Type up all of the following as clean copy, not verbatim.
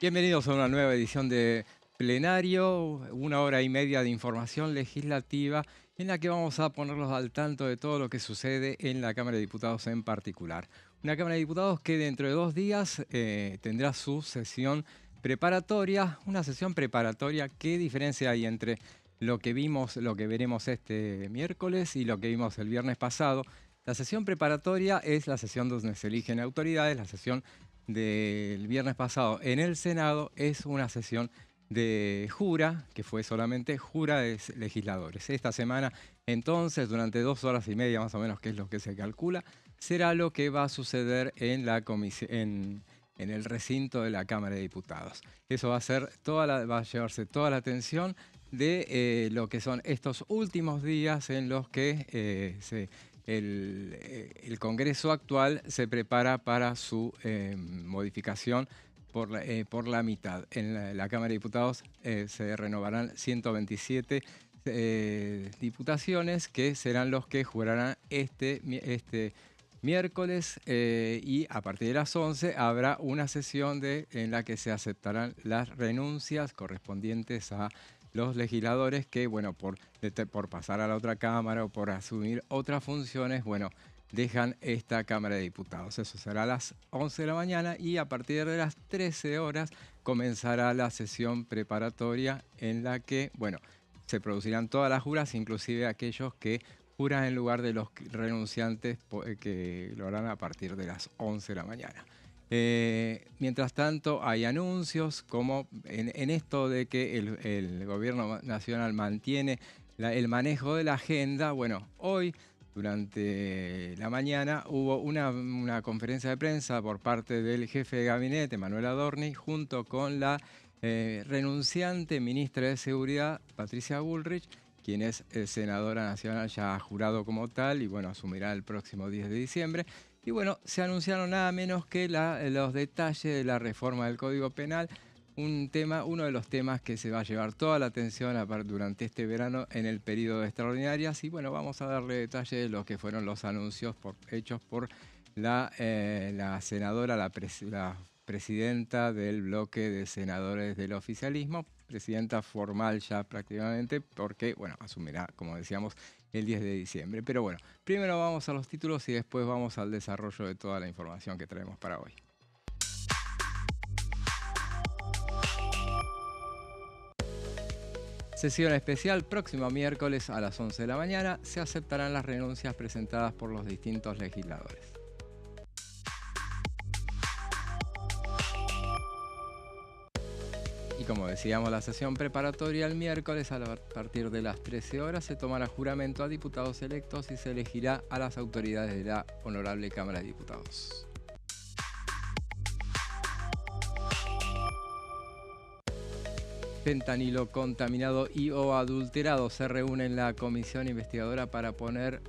Bienvenidos a una nueva edición de Plenario, 1 hora y media de información legislativa en la que vamos a ponerlos al tanto de todo lo que sucede en la Cámara de Diputados en particular. Una Cámara de Diputados que dentro de 2 días tendrá su sesión preparatoria, una sesión preparatoria. ¿Qué diferencia hay entre lo que vimos, lo que veremos este miércoles y lo que vimos el viernes pasado? La sesión preparatoria es la sesión donde se eligen autoridades, la sesión del viernes pasado en el Senado es una sesión de jura, que fue solamente jura de legisladores. Esta semana, entonces, durante 2 horas y media más o menos, que es lo que se calcula, será lo que va a suceder en la en el recinto de la Cámara de Diputados. Eso va a ser va a llevarse toda la atención de lo que son estos últimos días en los que el Congreso actual se prepara para su modificación por la mitad. En la Cámara de Diputados se renovarán 127 diputaciones que serán los que jurarán este miércoles y a partir de las 11 habrá una sesión en la que se aceptarán las renuncias correspondientes a los legisladores que, bueno, por pasar a la otra Cámara o por asumir otras funciones, bueno, dejan esta Cámara de Diputados. Eso será a las 11 de la mañana y a partir de las 13 horas comenzará la sesión preparatoria en la que, bueno, se producirán todas las juras, inclusive aquellos que juran en lugar de los renunciantes que lo harán a partir de las 11 de la mañana. Mientras tanto, hay anuncios como en esto de que el gobierno nacional mantiene el manejo de la agenda. Bueno, hoy, durante la mañana, hubo una conferencia de prensa por parte del jefe de gabinete, Manuel Adorni, junto con la renunciante ministra de Seguridad, Patricia Bullrich, quien es senadora nacional, ya jurado como tal, y bueno, asumirá el próximo 10 de diciembre. Y bueno, se anunciaron nada menos que los detalles de la reforma del Código Penal, uno de los temas que se va a llevar toda la atención durante este verano en el periodo de extraordinarias. Y bueno, vamos a darle detalles de lo que fueron los anuncios hechos por la senadora, la presidenta del bloque de senadores del oficialismo, presidenta formal ya prácticamente, porque, bueno, asumirá, como decíamos, el 10 de diciembre. Pero bueno, primero vamos a los títulos y después vamos al desarrollo de toda la información que traemos para hoy. Sesión especial, próximo miércoles a las 11 de la mañana, se aceptarán las renuncias presentadas por los distintos legisladores. Y como decíamos, la sesión preparatoria el miércoles a partir de las 13 horas se tomará juramento a diputados electos y se elegirá a las autoridades de la Honorable Cámara de Diputados. Fentanilo contaminado y o adulterado se reúne en la comisión investigadora para poner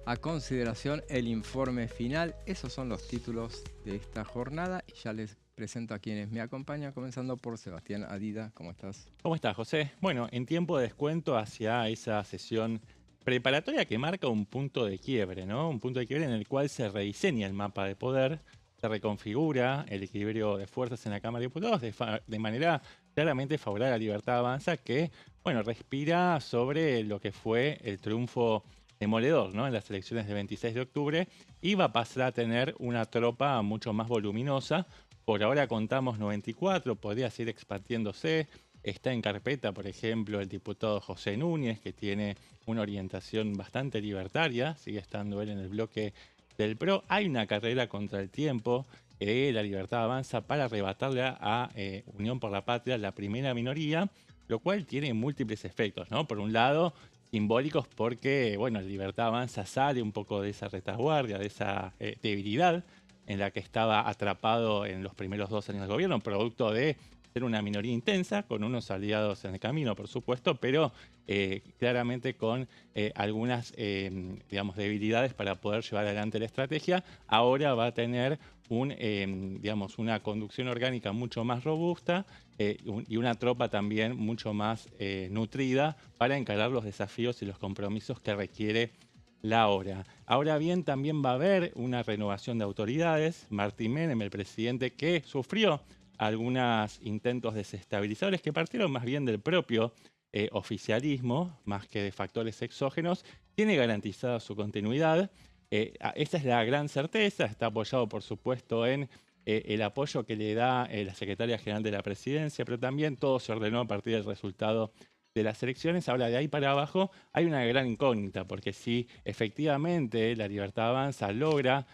a consideración el informe final. Esos son los títulos de esta jornada y ya les presento a quienes me acompañan, comenzando por Sebastián Adida. ¿Cómo estás? ¿Cómo estás, José? Bueno, en tiempo de descuento hacia esa sesión preparatoria que marca un punto de quiebre, ¿no? Un punto de quiebre en el cual se rediseña el mapa de poder, se reconfigura el equilibrio de fuerzas en la Cámara de Diputados de manera claramente favorable a la Libertad Avanza, que, bueno, respira sobre lo que fue el triunfo demoledor, ¿no? En las elecciones del 26 de octubre, y va a pasar a tener una tropa mucho más voluminosa. Por ahora contamos 94, podría seguir expandiéndose. Está en carpeta, por ejemplo, el diputado José Núñez, que tiene una orientación bastante libertaria, sigue estando él en el bloque del PRO. Hay una carrera contra el tiempo, la Libertad Avanza, para arrebatarle a Unión por la Patria la primera minoría, lo cual tiene múltiples efectos, ¿no? Por un lado, simbólicos porque, bueno, la Libertad Avanza sale un poco de esa retaguardia, de esa debilidad en la que estaba atrapado en los primeros 2 años del gobierno, producto de ser una minoría intensa, con unos aliados en el camino, por supuesto, pero claramente con algunas, digamos, debilidades para poder llevar adelante la estrategia. Ahora va a tener digamos, una conducción orgánica mucho más robusta y una tropa también mucho más nutrida para encarar los desafíos y los compromisos que requiere la hora. Ahora bien, también va a haber una renovación de autoridades. Martín Menem, el presidente que sufrió algunos intentos desestabilizadores que partieron más bien del propio oficialismo, más que de factores exógenos, tiene garantizada su continuidad. Esa es la gran certeza, está apoyado por supuesto en el apoyo que le da la secretaria general de la presidencia, pero también todo se ordenó a partir del resultado de las elecciones. Ahora, de ahí para abajo hay una gran incógnita, porque si efectivamente la Libertad Avanza logra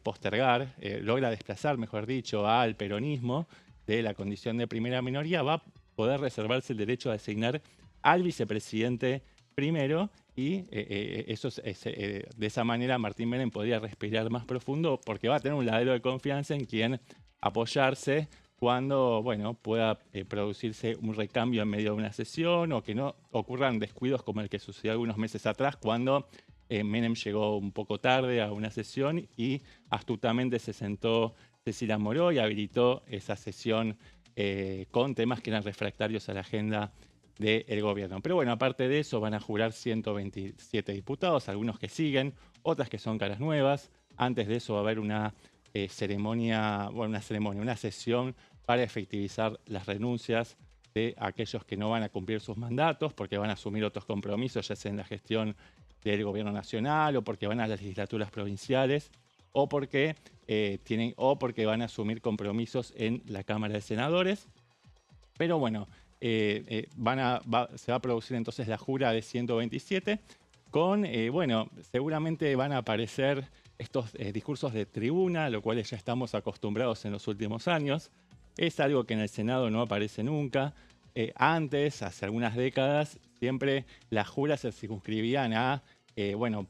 postergar, logra desplazar, mejor dicho, al peronismo de la condición de primera minoría, va a poder reservarse el derecho a designar al vicepresidente primero y de esa manera Martín Menem podría respirar más profundo porque va a tener un ladero de confianza en quien apoyarse cuando pueda producirse un recambio en medio de una sesión o que no ocurran descuidos como el que sucedió algunos meses atrás cuando Menem llegó un poco tarde a una sesión y astutamente se sentó Cecilia Moró y habilitó esa sesión con temas que eran refractarios a la agenda del gobierno. Pero bueno, aparte de eso van a jurar 127 diputados, algunos que siguen, otras que son caras nuevas. Antes de eso va a haber una una sesión para efectivizar las renuncias de aquellos que no van a cumplir sus mandatos porque van a asumir otros compromisos, ya sea en la gestión del gobierno nacional o porque van a las legislaturas provinciales o porque van a asumir compromisos en la Cámara de Senadores. Pero bueno, se va a producir entonces la jura de 127 con, seguramente van a aparecer estos discursos de tribuna, a lo cual ya estamos acostumbrados en los últimos años. Es algo que en el Senado no aparece nunca. Antes, hace algunas décadas, siempre las juras se circunscribían a,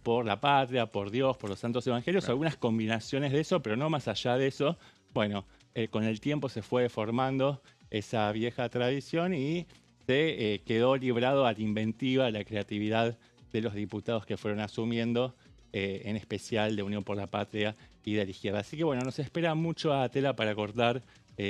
por la patria, por Dios, por los santos evangelios, claro, algunas combinaciones de eso, pero no más allá de eso. Bueno, con el tiempo se fue formando esa vieja tradición y se quedó librado a la inventiva, a la creatividad de los diputados que fueron asumiendo, en especial de Unión por la Patria y de la izquierda. Así que bueno, nos espera mucho a tela para cortar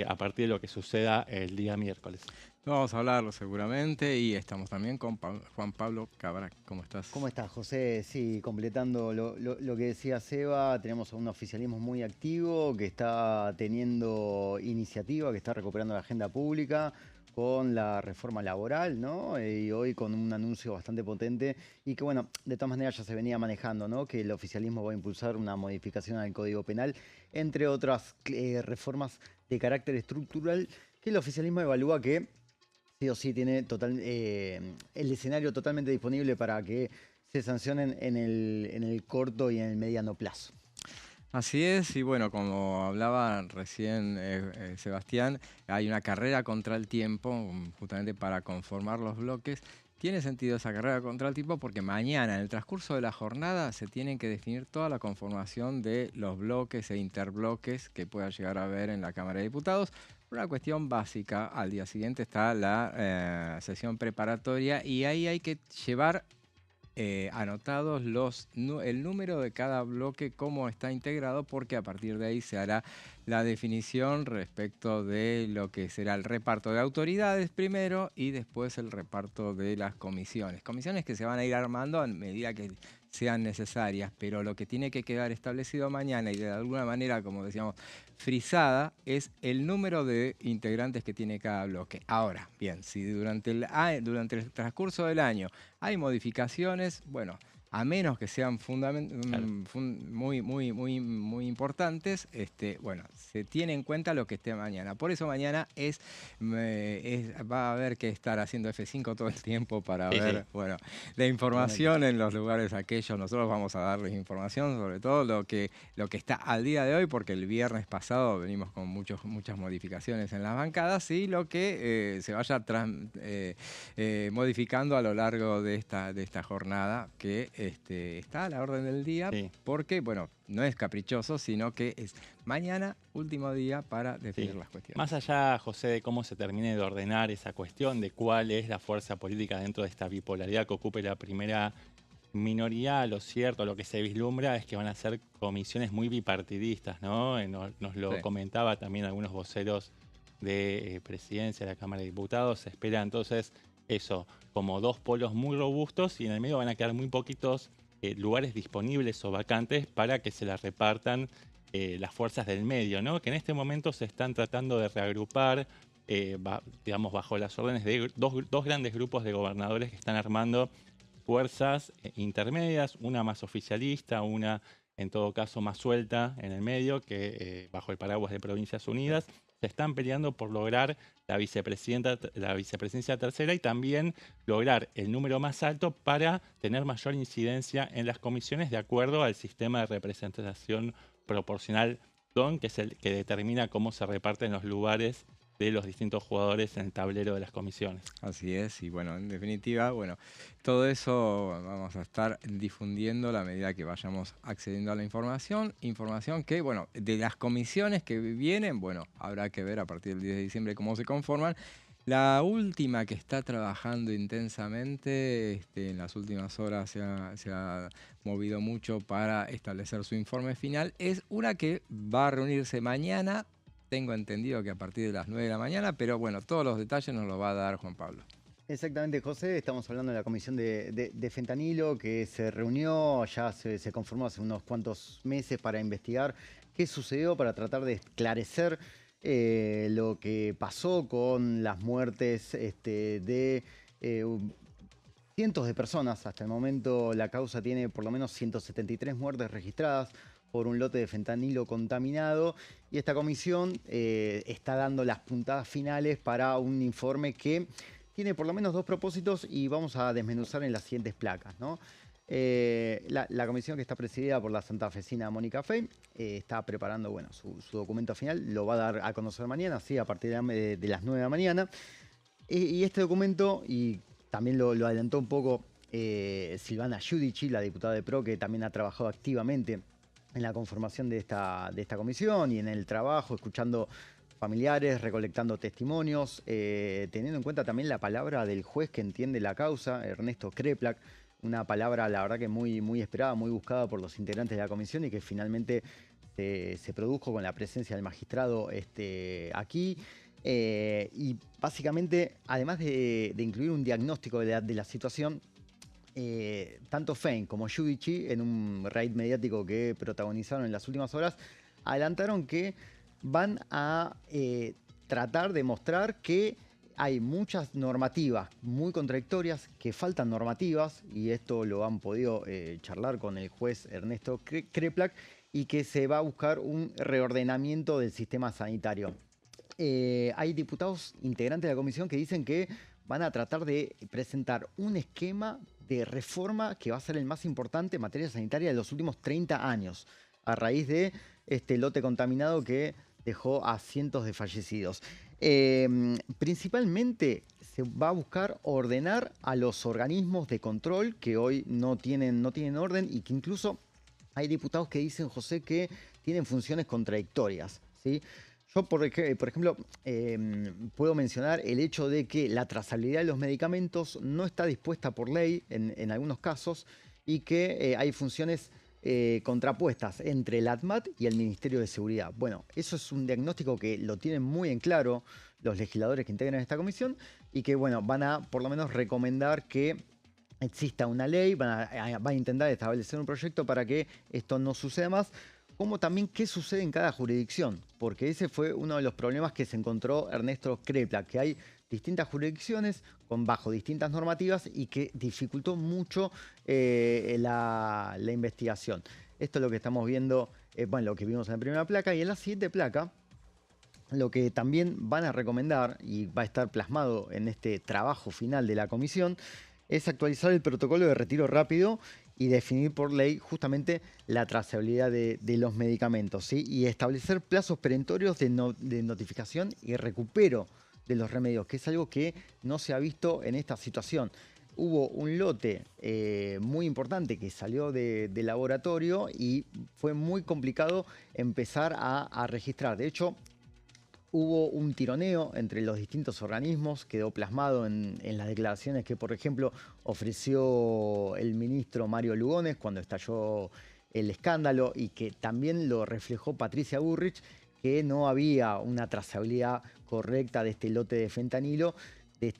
a partir de lo que suceda el día miércoles. Vamos a hablarlo seguramente y estamos también con Juan Pablo Cabra. ¿Cómo estás? ¿Cómo estás, José? Sí, completando lo que decía Seba, tenemos un oficialismo muy activo que está teniendo iniciativa, que está recuperando la agenda pública con la reforma laboral, ¿no? Y hoy con un anuncio bastante potente y que, bueno, de todas maneras ya se venía manejando, ¿no? Que el oficialismo va a impulsar una modificación al Código Penal, entre otras reformas de carácter estructural, que el oficialismo evalúa que sí o sí tiene el escenario totalmente disponible para que se sancionen en el corto y en el mediano plazo. Así es, y bueno, como hablaba recién Sebastián, hay una carrera contra el tiempo, justamente para conformar los bloques. Tiene sentido esa carrera contra el tiempo porque mañana, en el transcurso de la jornada, se tienen que definir toda la conformación de los bloques e interbloques que pueda llegar a haber en la Cámara de Diputados. Una cuestión básica, al día siguiente está la sesión preparatoria y ahí hay que llevar anotados el número de cada bloque, cómo está integrado, porque a partir de ahí se hará la definición respecto de lo que será el reparto de autoridades primero y después el reparto de las comisiones. Comisiones que se van a ir armando a medida que sean necesarias, pero lo que tiene que quedar establecido mañana y de alguna manera, como decíamos, frisada, es el número de integrantes que tiene cada bloque. Ahora, bien, si durante el transcurso del año hay modificaciones, bueno, a menos que sean muy importantes, bueno, se tiene en cuenta lo que esté mañana. Por eso mañana va a haber que estar haciendo F5 todo el tiempo para ver, bueno, la información en los lugares aquellos. Nosotros vamos a darles información sobre todo lo que está al día de hoy, porque el viernes pasado venimos con muchas modificaciones en las bancadas y lo que se vaya modificando a lo largo de esta jornada que está a la orden del día, porque, bueno, no es caprichoso, sino que es mañana, último día para definir las cuestiones. Más allá, José, de cómo se termine de ordenar esa cuestión de cuál es la fuerza política dentro de esta bipolaridad que ocupe la primera minoría, lo cierto, lo que se vislumbra es que van a ser comisiones muy bipartidistas, ¿no? Nos lo comentaba también algunos voceros de presidencia de la Cámara de Diputados. Se espera entonces eso, como dos polos muy robustos y en el medio van a quedar muy poquitos lugares disponibles o vacantes para que se las repartan las fuerzas del medio, ¿no? Que en este momento se están tratando de reagrupar, digamos, bajo las órdenes de dos grandes grupos de gobernadores que están armando fuerzas intermedias, una más oficialista, una en todo caso más suelta en el medio, que bajo el paraguas de Provincias Unidas, se están peleando por lograr la vicepresidencia tercera y también lograr el número más alto para tener mayor incidencia en las comisiones de acuerdo al sistema de representación proporcional DON, que es el que determina cómo se reparten los lugares de los distintos jugadores en el tablero de las comisiones. Así es, y bueno, en definitiva, bueno, todo eso vamos a estar difundiendo a la medida que vayamos accediendo a la información que, bueno, de las comisiones que vienen, bueno, habrá que ver a partir del 10 de diciembre cómo se conforman. La última que está trabajando intensamente, en las últimas horas se ha movido mucho para establecer su informe final, es una que va a reunirse mañana. Tengo entendido que a partir de las 9 de la mañana, pero bueno, todos los detalles nos los va a dar Juan Pablo. Exactamente, José. Estamos hablando de la comisión de fentanilo que se reunió, ya se conformó hace unos cuantos meses para investigar qué sucedió, para tratar de esclarecer lo que pasó con las muertes de cientos de personas. Hasta el momento la causa tiene por lo menos 173 muertes registradas por un lote de fentanilo contaminado, y esta comisión está dando las puntadas finales para un informe que tiene por lo menos dos propósitos y vamos a desmenuzar en las siguientes placas, ¿no? La comisión, que está presidida por la santafesina Mónica Fey, está preparando, bueno, su documento final, lo va a dar a conocer mañana, sí, a partir de las 9 de la mañana. Y este documento, y también lo adelantó un poco Silvana Giudici, la diputada de PRO, que también ha trabajado activamente en la conformación de esta comisión y en el trabajo, escuchando familiares, recolectando testimonios, teniendo en cuenta también la palabra del juez que entiende la causa, Ernesto Kreplak, una palabra, la verdad, que muy esperada, muy buscada por los integrantes de la comisión y que finalmente se produjo con la presencia del magistrado aquí. Y básicamente, además de incluir un diagnóstico de la situación, tanto Fein como Giudici, en un raid mediático que protagonizaron en las últimas horas, adelantaron que van a tratar de mostrar que hay muchas normativas muy contradictorias, que faltan normativas, y esto lo han podido charlar con el juez Ernesto Kreplak, y que se va a buscar un reordenamiento del sistema sanitario. Hay diputados integrantes de la comisión que dicen que van a tratar de presentar un esquema de reforma que va a ser el más importante en materia sanitaria de los últimos 30 años, a raíz de este lote contaminado que dejó a cientos de fallecidos. Principalmente se va a buscar ordenar a los organismos de control que hoy no tienen orden, y que incluso hay diputados que dicen, José, que tienen funciones contradictorias, ¿sí? Yo, por ejemplo, puedo mencionar el hecho de que la trazabilidad de los medicamentos no está dispuesta por ley en algunos casos, y que hay funciones contrapuestas entre el ADMAT y el Ministerio de Seguridad. Bueno, eso es un diagnóstico que lo tienen muy en claro los legisladores que integran esta comisión, y que, bueno, van a por lo menos recomendar que exista una ley, van a intentar establecer un proyecto para que esto no suceda más, como también qué sucede en cada jurisdicción, porque ese fue uno de los problemas que se encontró Ernesto Kreplak, que hay distintas jurisdicciones bajo distintas normativas y que dificultó mucho la investigación. Esto es lo que estamos viendo, bueno, lo que vimos en la primera placa, y en la siguiente placa lo que también van a recomendar, y va a estar plasmado en este trabajo final de la comisión, es actualizar el protocolo de retiro rápido y definir por ley justamente la trazabilidad de los medicamentos, ¿sí? Y establecer plazos perentorios de notificación y recupero de los remedios, que es algo que no se ha visto en esta situación. Hubo un lote muy importante que salió de laboratorio y fue muy complicado empezar a registrar. De hecho, hubo un tironeo entre los distintos organismos, quedó plasmado en las declaraciones que, por ejemplo, ofreció el ministro Mario Lugones cuando estalló el escándalo, y que también lo reflejó Patricia Bullrich, que no había una trazabilidad correcta de este lote de fentanilo, de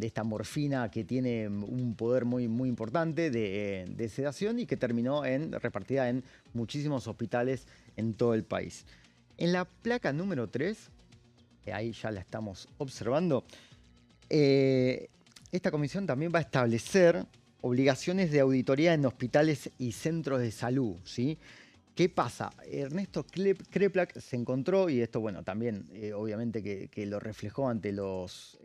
esta morfina que tiene un poder muy, muy importante de sedación y que terminó repartida en muchísimos hospitales en todo el país. En la placa número 3, ahí ya la estamos observando, esta comisión también va a establecer obligaciones de auditoría en hospitales y centros de salud, ¿sí? ¿Qué pasa? Ernesto Kreplak se encontró, y esto, bueno, también obviamente que lo reflejó ante los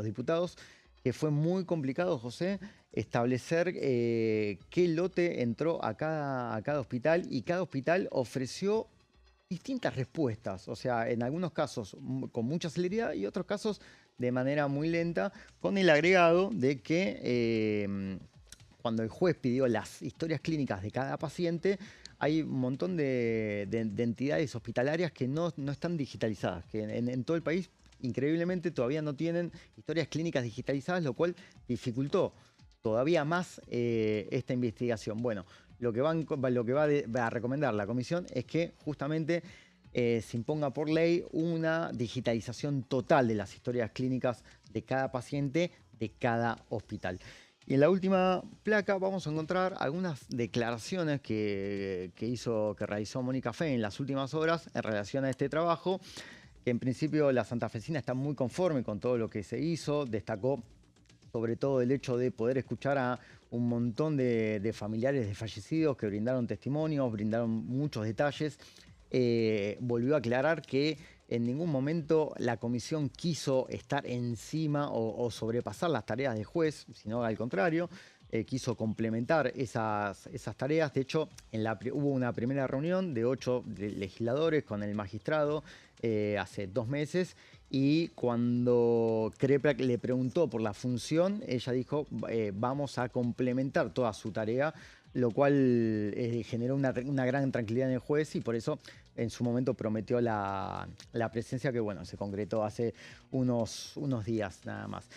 diputados, que fue muy complicado, José, establecer qué lote entró a cada hospital, y cada hospital ofreció distintas respuestas. O sea, en algunos casos con mucha celeridad y otros casos de manera muy lenta, con el agregado de que cuando el juez pidió las historias clínicas de cada paciente, hay un montón de entidades hospitalarias que no están digitalizadas, que en todo el país, increíblemente, todavía no tienen historias clínicas digitalizadas, lo cual dificultó todavía más esta investigación. Bueno, lo que va a recomendar la comisión es que justamente se imponga por ley una digitalización total de las historias clínicas de cada paciente, de cada hospital. Y en la última placa vamos a encontrar algunas declaraciones que realizó Mónica Fey en las últimas horas en relación a este trabajo, que en principio la santafesina está muy conforme con todo lo que se hizo. Destacó sobre todo el hecho de poder escuchar a un montón de familiares de fallecidos que brindaron testimonios, brindaron muchos detalles. Volvió a aclarar que en ningún momento la comisión quiso estar encima o sobrepasar las tareas del juez, sino al contrario, quiso complementar esas tareas. De hecho, hubo una primera reunión de 8 legisladores con el magistrado hace 2 meses, y cuando Kreplak le preguntó por la función, ella dijo, vamos a complementar toda su tarea, lo cual generó una gran tranquilidad en el juez, y por eso en su momento prometió la presencia, que bueno, se concretó hace unos días nada más.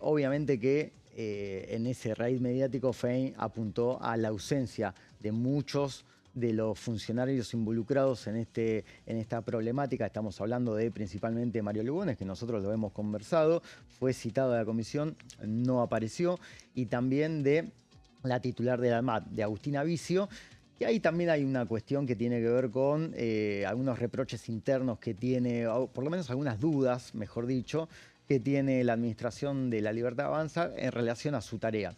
Obviamente que en ese raíz mediático, Fein apuntó a la ausencia de muchos de los funcionarios involucrados en esta problemática. Estamos hablando de principalmente Mario Lugones, que nosotros lo hemos conversado, fue citado a la comisión, no apareció, y también de la titular de la ANMAT, de Agustina Vicio, que ahí también hay una cuestión que tiene que ver con algunos reproches internos que tiene, o por lo menos algunas dudas, mejor dicho, que tiene la Administración de la Libertad Avanza en relación a su tarea.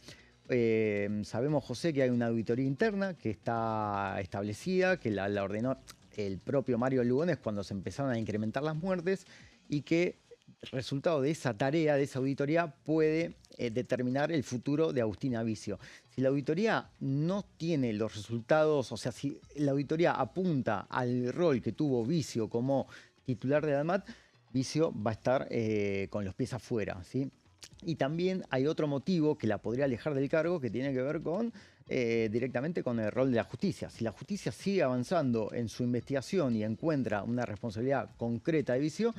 Sabemos, José, que hay una auditoría interna que está establecida, que la ordenó el propio Mario Lugones cuando se empezaron a incrementar las muertes, y que el resultado de esa tarea, de esa auditoría, puede determinar el futuro de Agustina Vicio. Si la auditoría no tiene los resultados, o sea, si la auditoría apunta al rol que tuvo Vicio como titular de la ANMAT, Vicio va a estar con los pies afuera, ¿sí? Y también hay otro motivo que la podría alejar del cargo, que tiene que ver con directamente con el rol de la justicia. Si la justicia sigue avanzando en su investigación y encuentra una responsabilidad concreta de Vicio,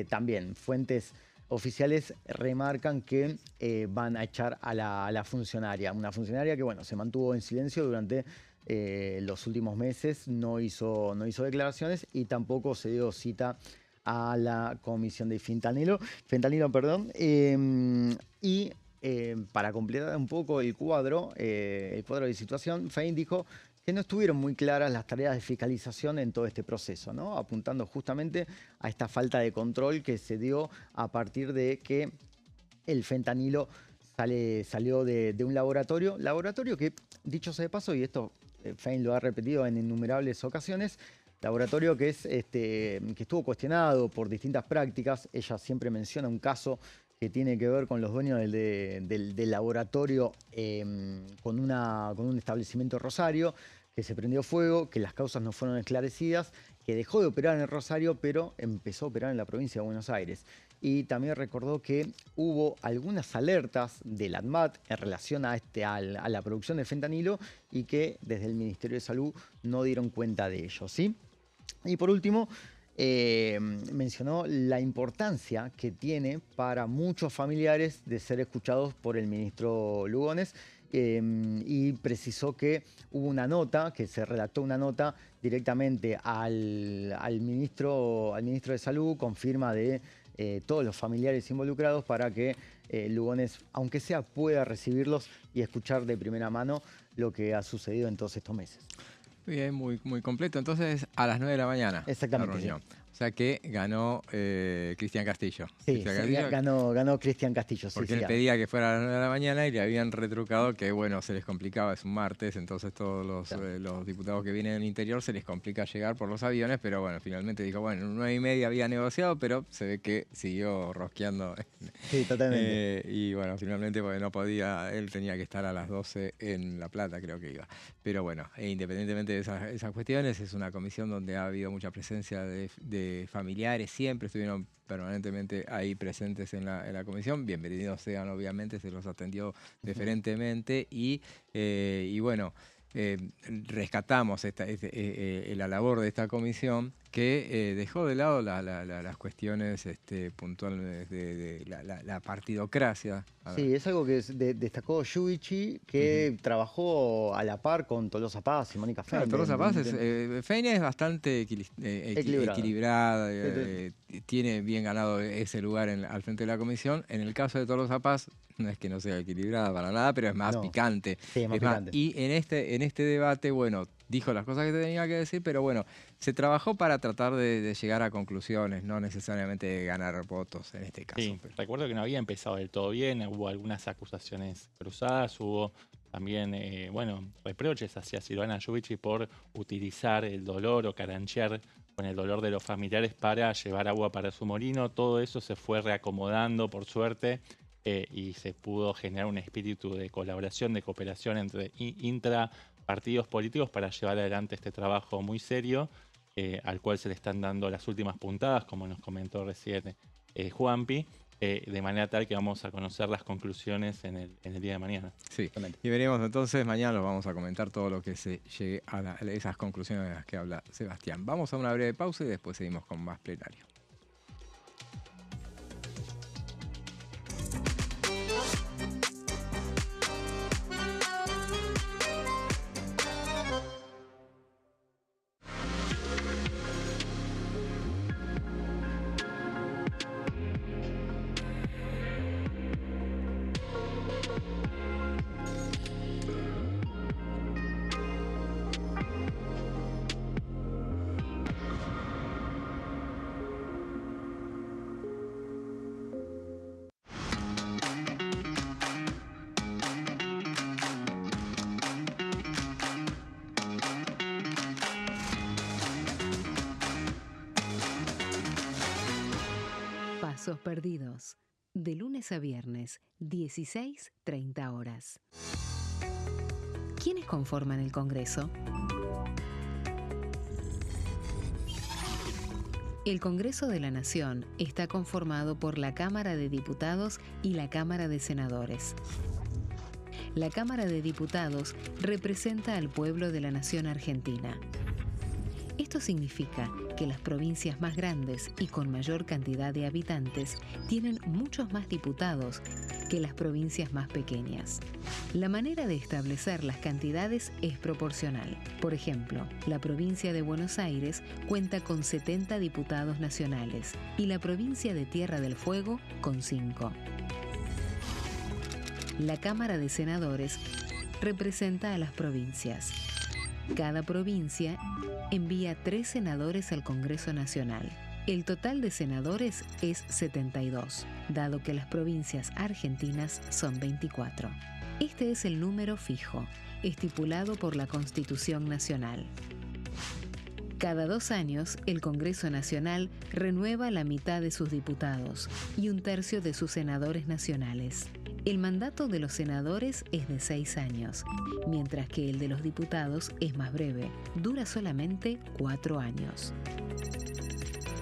también fuentes oficiales remarcan que van a echar a la funcionaria. Una funcionaria que, bueno, se mantuvo en silencio durante los últimos meses, no hizo declaraciones, y tampoco se dio cita a la comisión de fentanilo, perdón. Para completar un poco el cuadro de situación, Fein dijo que no estuvieron muy claras las tareas de fiscalización en todo este proceso, ¿no? Apuntando justamente a esta falta de control que se dio a partir de que el fentanilo salió de un laboratorio que, dicho sea de paso, y esto Fein lo ha repetido en innumerables ocasiones, laboratorio que estuvo cuestionado por distintas prácticas. Ella siempre menciona un caso que tiene que ver con los dueños del laboratorio con un establecimiento en Rosario, que se prendió fuego, que las causas no fueron esclarecidas, que dejó de operar en Rosario, pero empezó a operar en la provincia de Buenos Aires. Y también recordó que hubo algunas alertas del ANMAT en relación a la producción de fentanilo, y que desde el Ministerio de Salud no dieron cuenta de ello, ¿sí? Y por último, mencionó la importancia que tiene para muchos familiares de ser escuchados por el ministro Lugones, y precisó que hubo una nota, que se redactó una nota directamente al ministro de Salud con firma de todos los familiares involucrados para que Lugones, aunque sea, pueda recibirlos y escuchar de primera mano lo que ha sucedido en todos estos meses. Bien, muy, muy completo. Entonces, a las 9 de la mañana. Exactamente, La reunión. sí. O sea que ganó Cristian Castillo. Sí, ganó Cristian Castillo. Sí, porque él pedía que fuera a las 9 de la mañana y le habían retrucado que, bueno, se les complicaba, es un martes, entonces todos los diputados que vienen del interior se les complica llegar por los aviones, pero bueno, finalmente dijo, bueno, 9:30 había negociado, pero se ve que siguió rosqueando. Sí, totalmente. Y bueno, finalmente porque no podía, él tenía que estar a las 12 en La Plata, creo que iba. Pero bueno, independientemente de esas cuestiones, es una comisión donde ha habido mucha presencia de familiares, siempre estuvieron permanentemente ahí presentes en la comisión. Bienvenidos sean, obviamente, se los atendió deferentemente y bueno, rescatamos la labor de esta comisión que dejó de lado las cuestiones puntuales de la partidocracia. Sí, es algo que destacó Giudici, que trabajó a la par con Tolosa Paz y Mónica Feine. Claro, Tolosa Paz Feine es bastante equilibrada, tiene bien ganado ese lugar al frente de la comisión. En el caso de Tolosa Paz, no es que no sea equilibrada para nada, pero es más picante. Sí, es más picante. Y en este debate, bueno, dijo las cosas que tenía que decir, pero bueno, se trabajó para tratar de llegar a conclusiones, no necesariamente ganar votos en este caso. Sí, recuerdo que no había empezado del todo bien, hubo algunas acusaciones cruzadas, hubo también, reproches hacia Silvana Giudici por utilizar el dolor o caranchear con el dolor de los familiares para llevar agua para su molino. Todo eso se fue reacomodando, por suerte, y se pudo generar un espíritu de colaboración, de cooperación entre intrapartidos políticos para llevar adelante este trabajo muy serio, al cual se le están dando las últimas puntadas, como nos comentó recién Juanpi, de manera tal que vamos a conocer las conclusiones en el día de mañana. Sí, y veremos entonces, mañana los vamos a comentar todo lo que se llegue a esas conclusiones de las que habla Sebastián. Vamos a una breve pausa y después seguimos con más plenario. Pasos perdidos. De lunes a viernes, 16:30 horas. ¿Quiénes conforman el Congreso? El Congreso de la Nación está conformado por la Cámara de Diputados y la Cámara de Senadores. La Cámara de Diputados representa al pueblo de la nación argentina. Esto significa que las provincias más grandes y con mayor cantidad de habitantes tienen muchos más diputados que las provincias más pequeñas. La manera de establecer las cantidades es proporcional. Por ejemplo, la provincia de Buenos Aires cuenta con 70 diputados nacionales y la provincia de Tierra del Fuego con 5. La Cámara de Senadores representa a las provincias. Cada provincia envía 3 senadores al Congreso Nacional. El total de senadores es 72, dado que las provincias argentinas son 24. Este es el número fijo, estipulado por la Constitución Nacional. Cada 2 años, el Congreso Nacional renueva la mitad de sus diputados y 1/3 de sus senadores nacionales. El mandato de los senadores es de 6 años, mientras que el de los diputados es más breve, dura solamente 4 años.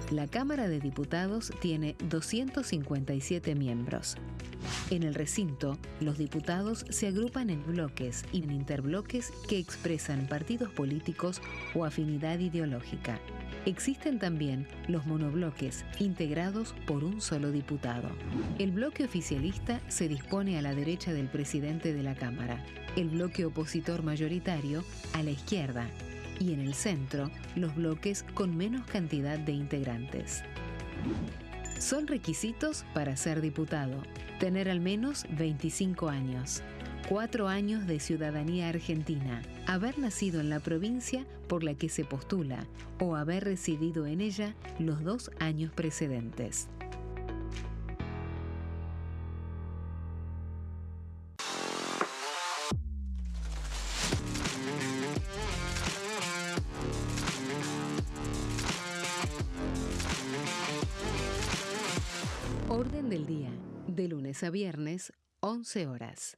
La Cámara de Diputados tiene 257 miembros. En el recinto, los diputados se agrupan en bloques y en interbloques que expresan partidos políticos o afinidad ideológica. Existen también los monobloques, integrados por un solo diputado. El bloque oficialista se dispone a la derecha del presidente de la Cámara, el bloque opositor mayoritario a la izquierda, y en el centro, los bloques con menos cantidad de integrantes. Son requisitos para ser diputado: tener al menos 25 años, 4 años de ciudadanía argentina, haber nacido en la provincia por la que se postula o haber residido en ella los 2 años precedentes. Orden del día, de lunes a viernes, 11 horas.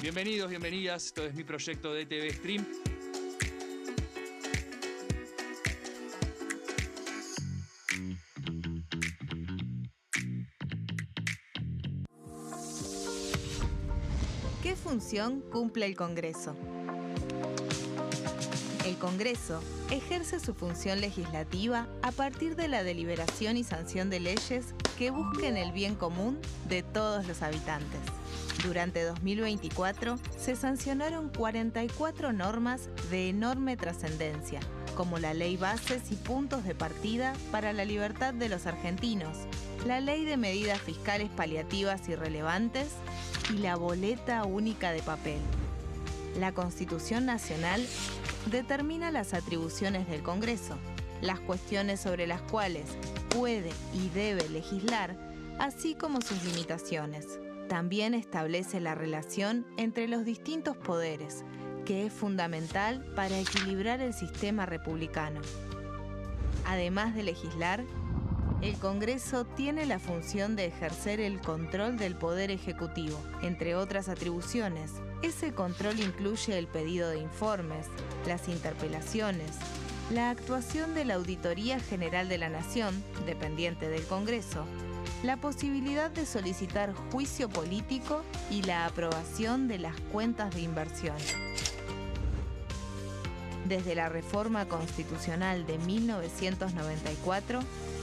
Bienvenidos, bienvenidas. Esto es mi proyecto de TV Stream. ¿Qué función cumple el Congreso? El Congreso ejerce su función legislativa a partir de la deliberación y sanción de leyes que busquen el bien común de todos los habitantes. Durante 2024 se sancionaron 44 normas de enorme trascendencia, como la Ley Bases y Puntos de Partida para la Libertad de los Argentinos, la Ley de Medidas Fiscales Paliativas y Relevantes y la Boleta Única de Papel. La Constitución Nacional determina las atribuciones del Congreso, las cuestiones sobre las cuales puede y debe legislar, así como sus limitaciones. También establece la relación entre los distintos poderes, que es fundamental para equilibrar el sistema republicano. Además de legislar, el Congreso tiene la función de ejercer el control del Poder Ejecutivo. Entre otras atribuciones, ese control incluye el pedido de informes, las interpelaciones, la actuación de la Auditoría General de la Nación, dependiente del Congreso, la posibilidad de solicitar juicio político y la aprobación de las cuentas de inversión. Desde la reforma constitucional de 1994,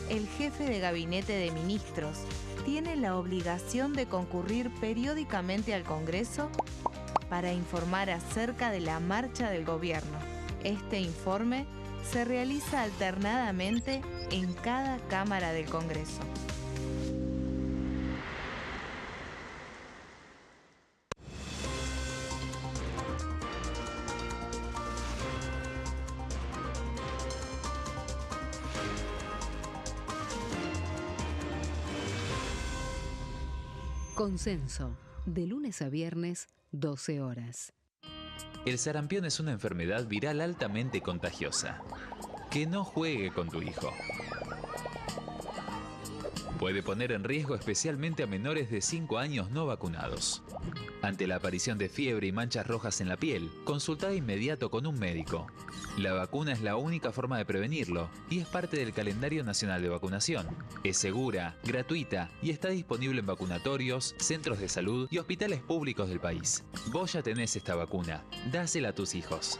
el jefe de gabinete de ministros tiene la obligación de concurrir periódicamente al Congreso para informar acerca de la marcha del gobierno. Este informe se realiza alternadamente en cada Cámara del Congreso. Consenso, de lunes a viernes, 12 horas. El sarampión es una enfermedad viral altamente contagiosa. Que no juegue con tu hijo. Puede poner en riesgo especialmente a menores de 5 años no vacunados. Ante la aparición de fiebre y manchas rojas en la piel, consulta de inmediato con un médico. La vacuna es la única forma de prevenirlo y es parte del calendario nacional de vacunación. Es segura, gratuita y está disponible en vacunatorios, centros de salud y hospitales públicos del país. Vos ya tenés esta vacuna, dásela a tus hijos.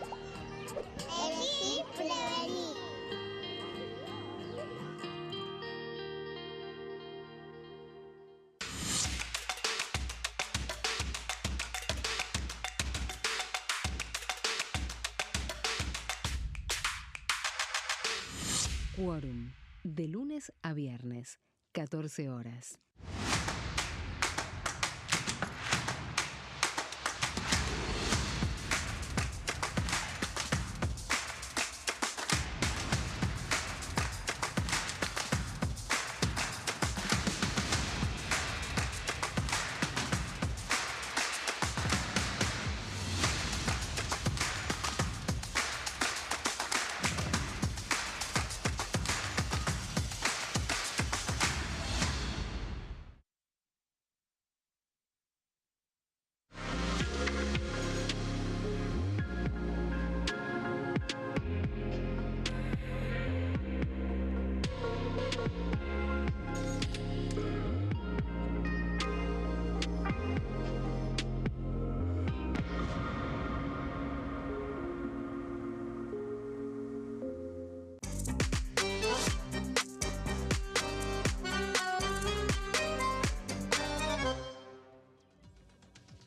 Quórum, de lunes a viernes, 14 horas.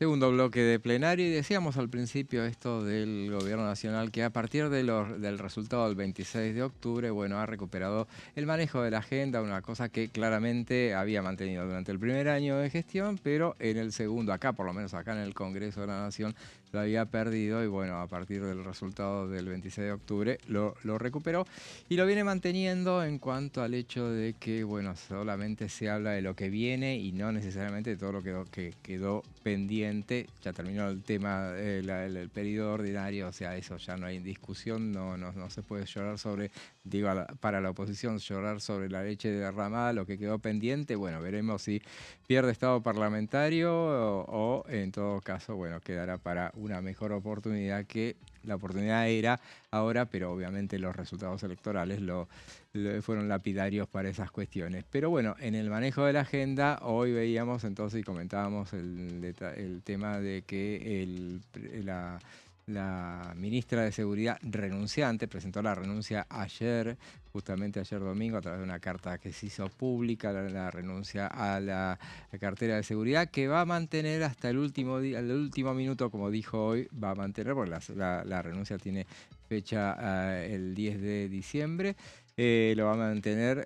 Segundo bloque de plenario, y decíamos al principio esto del gobierno nacional que a partir del resultado del 26 de octubre, bueno, ha recuperado el manejo de la agenda, una cosa que claramente había mantenido durante el primer año de gestión, pero en el segundo, acá por lo menos acá en el Congreso de la Nación, lo había perdido y bueno, a partir del resultado del 26 de octubre lo recuperó y lo viene manteniendo en cuanto al hecho de que, bueno, solamente se habla de lo que viene y no necesariamente de todo lo que quedó pendiente. Ya terminó el tema, el periodo ordinario, o sea, eso ya no hay discusión, no se puede llorar sobre, digo, para la oposición, llorar sobre la leche derramada, lo que quedó pendiente. Bueno, veremos si pierde estado parlamentario o en todo caso, bueno, quedará para una mejor oportunidad, que la oportunidad era ahora, pero obviamente los resultados electorales fueron lapidarios para esas cuestiones. Pero bueno, en el manejo de la agenda, hoy veíamos entonces y comentábamos el tema de que la ministra de Seguridad renunciante presentó la renuncia ayer, justamente ayer domingo, a través de una carta que se hizo pública, la renuncia a la cartera de seguridad, que va a mantener hasta el último día, el último minuto, como dijo hoy, va a mantener, porque la renuncia tiene fecha el 10 de diciembre. Lo va a mantener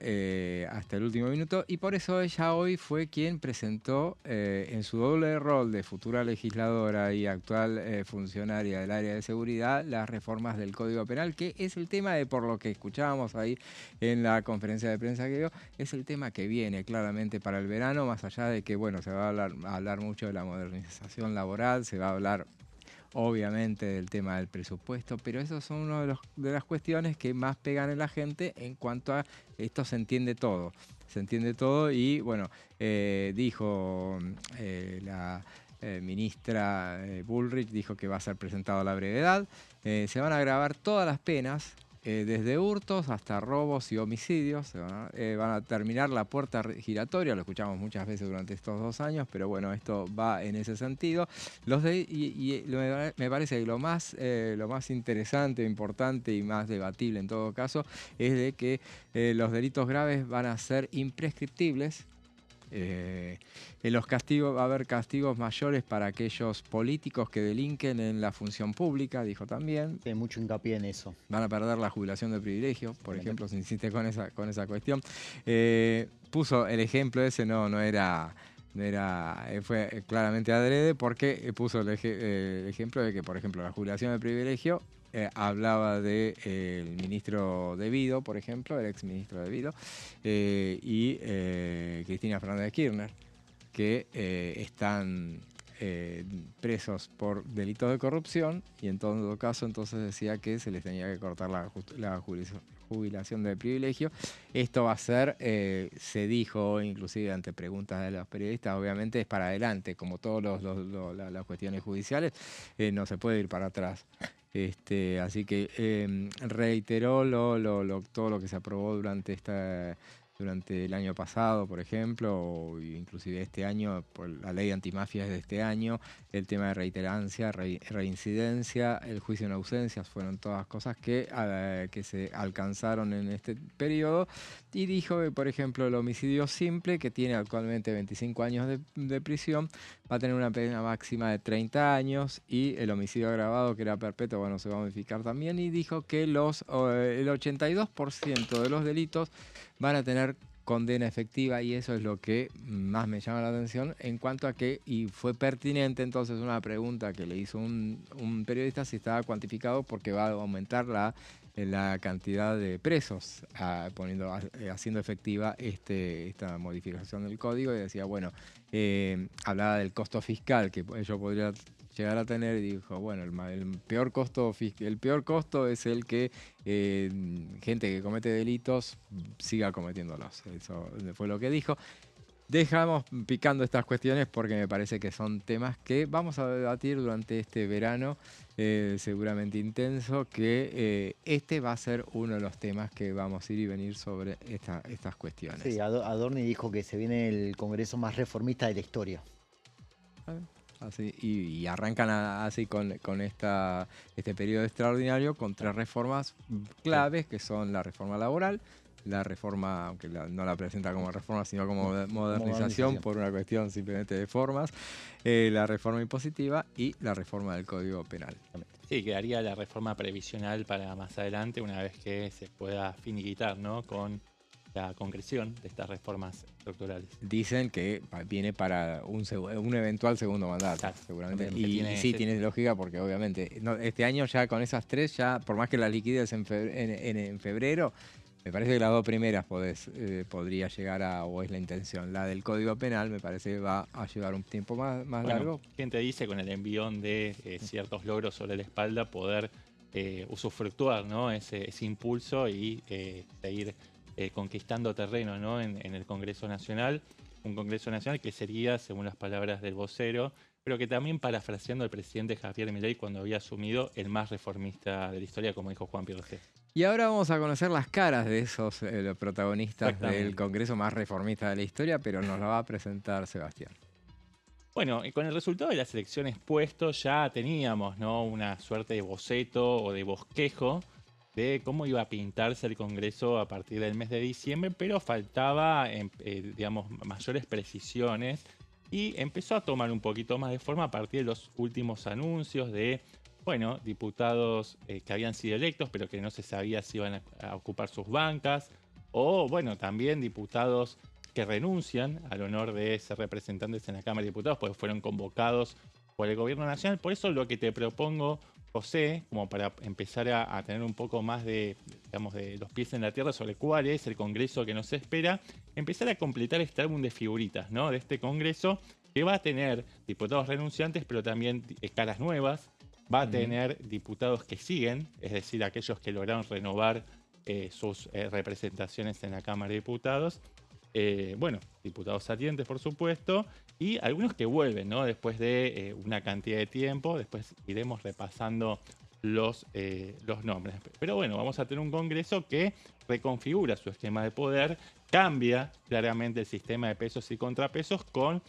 hasta el último minuto, y por eso ella hoy fue quien presentó en su doble rol de futura legisladora y actual funcionaria del área de seguridad las reformas del Código Penal, que es el tema de, por lo que escuchábamos ahí en la conferencia de prensa que dio, es el tema que viene claramente para el verano, más allá de que, bueno, se va a hablar mucho de la modernización laboral, se va a hablar obviamente del tema del presupuesto, pero esos son una de las cuestiones que más pegan en la gente en cuanto a esto. Se entiende todo y bueno, dijo la ministra Bullrich, dijo que va a ser presentado a la brevedad. Se van a agravar todas las penas, desde hurtos hasta robos y homicidios. Van a terminar la puerta giratoria, lo escuchamos muchas veces durante estos 2 años, pero bueno, esto va en ese sentido. Me parece que lo más interesante, importante y más debatible en todo caso es de que los delitos graves van a ser imprescriptibles. En los castigos va a haber castigos mayores para aquellos políticos que delinquen en la función pública, dijo también. Hay mucho hincapié en eso. Van a perder la jubilación de privilegio, por ejemplo, se insiste con esa cuestión. Puso el ejemplo ese, fue claramente adrede, porque puso el ejemplo de que, por ejemplo, la jubilación de privilegio, hablaba del ministro De Vido, por ejemplo, el exministro De Vido, y Cristina Fernández de Kirchner, que están presos por delitos de corrupción, y en todo caso entonces decía que se les tenía que cortar la jubilación de privilegio. Esto va a ser, se dijo inclusive ante preguntas de los periodistas, obviamente es para adelante, como todas las cuestiones judiciales, no se puede ir para atrás. Así que reiteró todo lo que se aprobó durante el año pasado, por ejemplo, o inclusive este año, por la ley antimafia es de este año, el tema de reiterancia, reincidencia, el juicio en ausencias, fueron todas cosas que se alcanzaron en este periodo. Y dijo que, por ejemplo, el homicidio simple, que tiene actualmente 25 años de prisión, va a tener una pena máxima de 30 años, y el homicidio agravado, que era perpetuo, bueno, se va a modificar también, y dijo que el 82% de los delitos van a tener condena efectiva, y eso es lo que más me llama la atención en cuanto a que, y fue pertinente entonces una pregunta que le hizo un periodista, si estaba cuantificado, porque va a aumentar la cantidad de presos, haciendo efectiva esta modificación del código, y decía, bueno, hablaba del costo fiscal que yo podría llegar a tener, y dijo, bueno, el peor costo es el que gente que comete delitos siga cometiéndolos. Eso fue lo que dijo. Dejamos picando estas cuestiones porque me parece que son temas que vamos a debatir durante este verano, seguramente intenso, que va a ser uno de los temas que vamos a ir y venir sobre estas cuestiones. Sí, Adorni dijo que se viene el Congreso más reformista de la historia. Así, y arrancan así con este periodo extraordinario con 3 reformas claves, que son la reforma laboral, la reforma, aunque no la presenta como reforma, sino como modernización Modernización. por una cuestión simplemente de formas, la reforma impositiva y la reforma del Código Penal. Sí, quedaría la reforma previsional para más adelante, una vez que se pueda finiquitar, ¿no?, con la concreción de estas reformas estructurales. Dicen que viene para un eventual segundo mandato, Claro, seguramente. también, que Y tiene sí, ese- tiene lógica porque obviamente este año ya con esas tres, ya por más que las liquides en febrero, me parece que las dos primeras podría llegar o es la intención. La del Código Penal me parece que va a llevar un tiempo más Bueno, largo. ¿quién te dice con el envión de ciertos logros sobre la espalda poder usufructuar, ¿no?, ese impulso y seguir conquistando terreno, ¿no?, en el Congreso Nacional? Un Congreso Nacional que sería, según las palabras del vocero, pero que también, parafraseando al presidente Javier Milei cuando había asumido, el más reformista de la historia, como dijo Juan Piroté. Y ahora vamos a conocer las caras de esos los protagonistas Exactamente. del Congreso más reformista de la historia, pero nos la va a presentar Sebastián. Bueno, y con el resultado de las elecciones puesto ya teníamos, ¿no?, una suerte de boceto o de bosquejo de cómo iba a pintarse el Congreso a partir del mes de diciembre, pero faltaba, digamos, mayores precisiones y empezó a tomar un poquito más de forma a partir de los últimos anuncios de, bueno, diputados que habían sido electos, pero que no se sabía si iban a ocupar sus bancas, o, bueno, también diputados que renuncian al honor de ser representantes en la Cámara de Diputados, porque fueron convocados por el Gobierno Nacional. Por eso lo que te propongo, José, como para empezar a tener un poco más de, digamos, de los pies en la tierra sobre cuál es el Congreso que nos espera, empezar a completar este álbum de figuritas, ¿no?, de este Congreso, que va a tener diputados renunciantes, pero también caras nuevas, va a tener diputados que siguen, es decir, aquellos que lograron renovar sus representaciones en la Cámara de Diputados, bueno, diputados salientes, por supuesto, y algunos que vuelven, ¿no?, después de una cantidad de tiempo. Después iremos repasando los nombres. Pero bueno, vamos a tener un Congreso que reconfigura su esquema de poder, cambia claramente el sistema de pesos y contrapesos con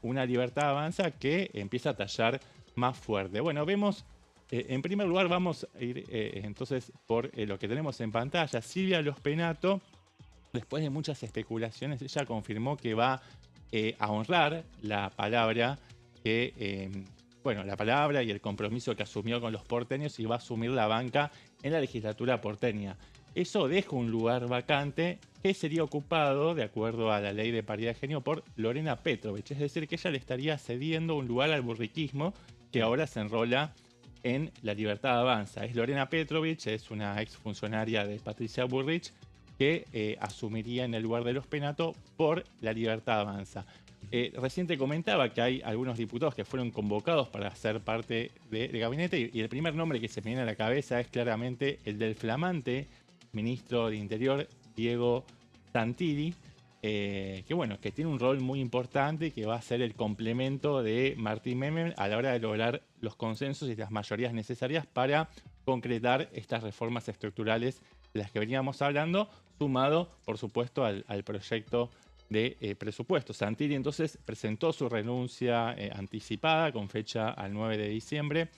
una Libertad Avanza que empieza a tallar más fuerte. Bueno, vemos, en primer lugar vamos a ir entonces por lo que tenemos en pantalla. Silvia Los Penato, después de muchas especulaciones, ella confirmó que va a honrar la palabra la palabra y el compromiso que asumió con los porteños, y va a asumir la banca en la legislatura porteña. Eso deja un lugar vacante que sería ocupado, de acuerdo a la ley de paridad de género, por Lorena Petrovich. Es decir, que ella le estaría cediendo un lugar al burriquismo, que ahora se enrola en la Libertad Avanza. Es Lorena Petrovich, es una exfuncionaria de Patricia Bullrich, que asumiría en el lugar de Los Penato por la Libertad Avanza. Recién te comentaba que hay algunos diputados que fueron convocados para ser parte del gabinete, y el primer nombre que se me viene a la cabeza es claramente el del flamante ministro de Interior, Diego Santilli, que tiene un rol muy importante y que va a ser el complemento de Martín Menem a la hora de lograr los consensos y las mayorías necesarias para concretar estas reformas estructurales de las que veníamos hablando, sumado, por supuesto, al proyecto de presupuesto. Santilli entonces presentó su renuncia anticipada con fecha al 9 de diciembre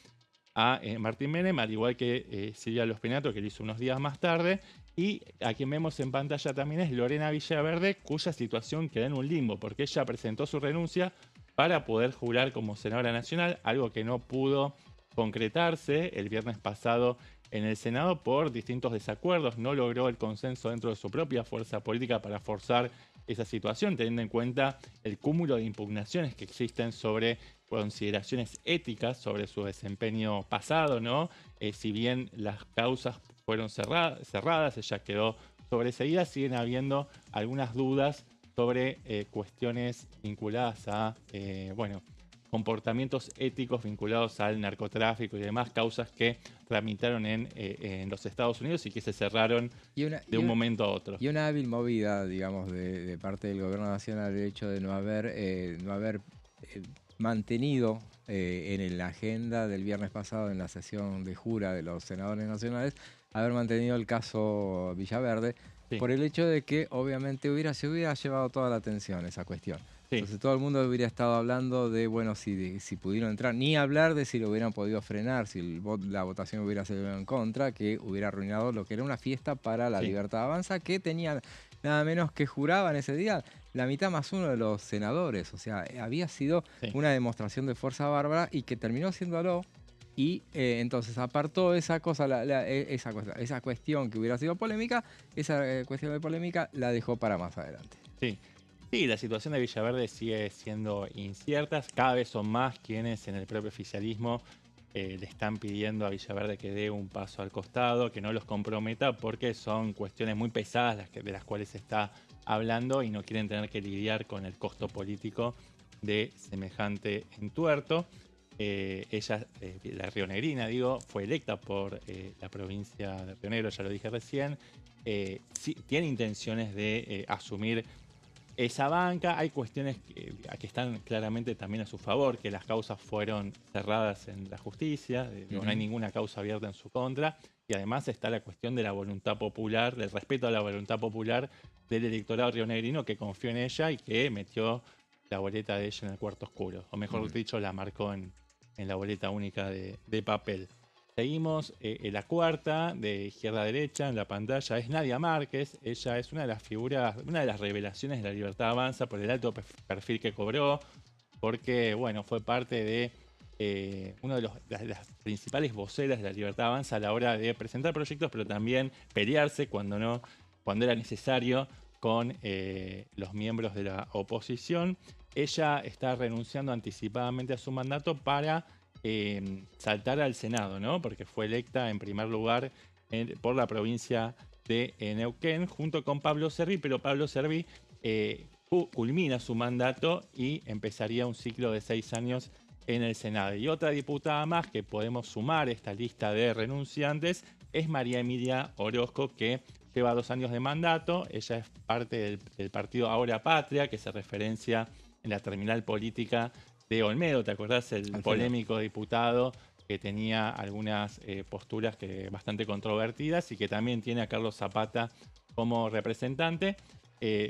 a Martín Menem, al igual que Silvia Los Penato, que lo hizo unos días más tarde, y a quien vemos en pantalla también es Lorena Villaverde, cuya situación queda en un limbo, porque ella presentó su renuncia para poder jurar como senadora nacional, algo que no pudo concretarse el viernes pasado en el Senado por distintos desacuerdos. No logró el consenso dentro de su propia fuerza política para forzar esa situación, teniendo en cuenta el cúmulo de impugnaciones que existen sobre consideraciones éticas sobre su desempeño pasado, ¿no? Si bien las causas fueron cerradas, ella quedó sobreseída, siguen habiendo algunas dudas sobre cuestiones vinculadas a, comportamientos éticos vinculados al narcotráfico y demás, causas que tramitaron en los Estados Unidos y que se cerraron de un momento a otro. Y una hábil movida, digamos, de parte del Gobierno Nacional, el hecho de no haber mantenido en la agenda del viernes pasado, en la sesión de jura de los senadores nacionales, haber mantenido el caso Villaverde, Sí. por el hecho de que obviamente se hubiera llevado toda la atención esa cuestión. Sí. Entonces todo el mundo hubiera estado hablando de, bueno, si pudieron entrar, ni hablar de si lo hubieran podido frenar, si la votación hubiera sido en contra, que hubiera arruinado lo que era una fiesta para la Sí. Libertad Avanza, que tenía nada menos que juraban ese día la mitad más uno de los senadores. O sea, había sido Sí. una demostración de fuerza bárbara y que terminó siéndolo. Y entonces apartó esa cosa, esa cuestión que hubiera sido polémica, esa cuestión de polémica la dejó para más adelante. Sí. Sí, la situación de Villaverde sigue siendo incierta. Cada vez son más quienes en el propio oficialismo le están pidiendo a Villaverde que dé un paso al costado, que no los comprometa, porque son cuestiones muy pesadas de las cuales se está hablando y no quieren tener que lidiar con el costo político de semejante entuerto. Ella, la rionegrina, digo, fue electa por la provincia de Río Negro, ya lo dije recién. Sí, tiene intenciones de asumir esa banca. Hay cuestiones que están claramente también a su favor, que las causas fueron cerradas en la justicia, no hay ninguna causa abierta en su contra, y además está la cuestión de la voluntad popular, del respeto a la voluntad popular del electorado rionegrino que confió en ella y que metió la boleta de ella en el cuarto oscuro, o mejor dicho, la marcó en la boleta única de papel. Seguimos la cuarta, de izquierda a derecha, en la pantalla, es Nadia Márquez. Ella es una de las figuras, una de las revelaciones de la Libertad Avanza por el alto perfil que cobró, porque, bueno, fue parte de uno de las principales voceras de la Libertad Avanza a la hora de presentar proyectos, pero también pelearse cuando era necesario con los miembros de la oposición. Ella está renunciando anticipadamente a su mandato para saltar al Senado, ¿no? Porque fue electa en primer lugar por la provincia de Neuquén junto con Pablo Servi, pero Pablo Servi culmina su mandato y empezaría un ciclo de 6 años en el Senado. Y otra diputada más que podemos sumar a esta lista de renunciantes es María Emilia Orozco, que lleva 2 años de mandato. Ella es parte del partido Ahora Patria, que se referencia en la terminal política de Olmedo. ¿Te acordás? El polémico diputado que tenía algunas posturas bastante controvertidas y que también tiene a Carlos Zapata como representante.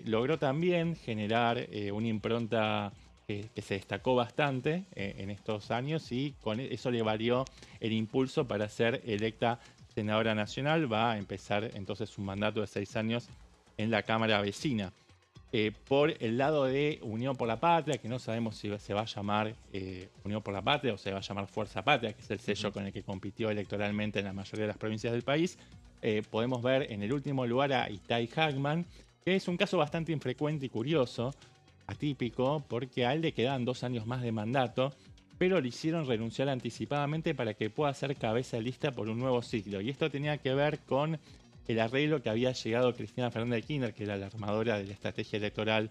Logró también generar una impronta que se destacó bastante en estos años y con eso le valió el impulso para ser electa senadora nacional. Va a empezar entonces un mandato de 6 años en la Cámara Vecina. Por el lado de Unión por la Patria, que no sabemos si se va a llamar Unión por la Patria o se va a llamar Fuerza Patria, que es el sello con el que compitió electoralmente en la mayoría de las provincias del país, podemos ver en el último lugar a Itai Hagman, que es un caso bastante infrecuente y curioso, atípico, porque a él le quedan 2 años más de mandato, pero le hicieron renunciar anticipadamente para que pueda ser cabeza de lista por un nuevo ciclo. Y esto tenía que ver con el arreglo que había llegado Cristina Fernández de Kirchner, que era la armadora de la estrategia electoral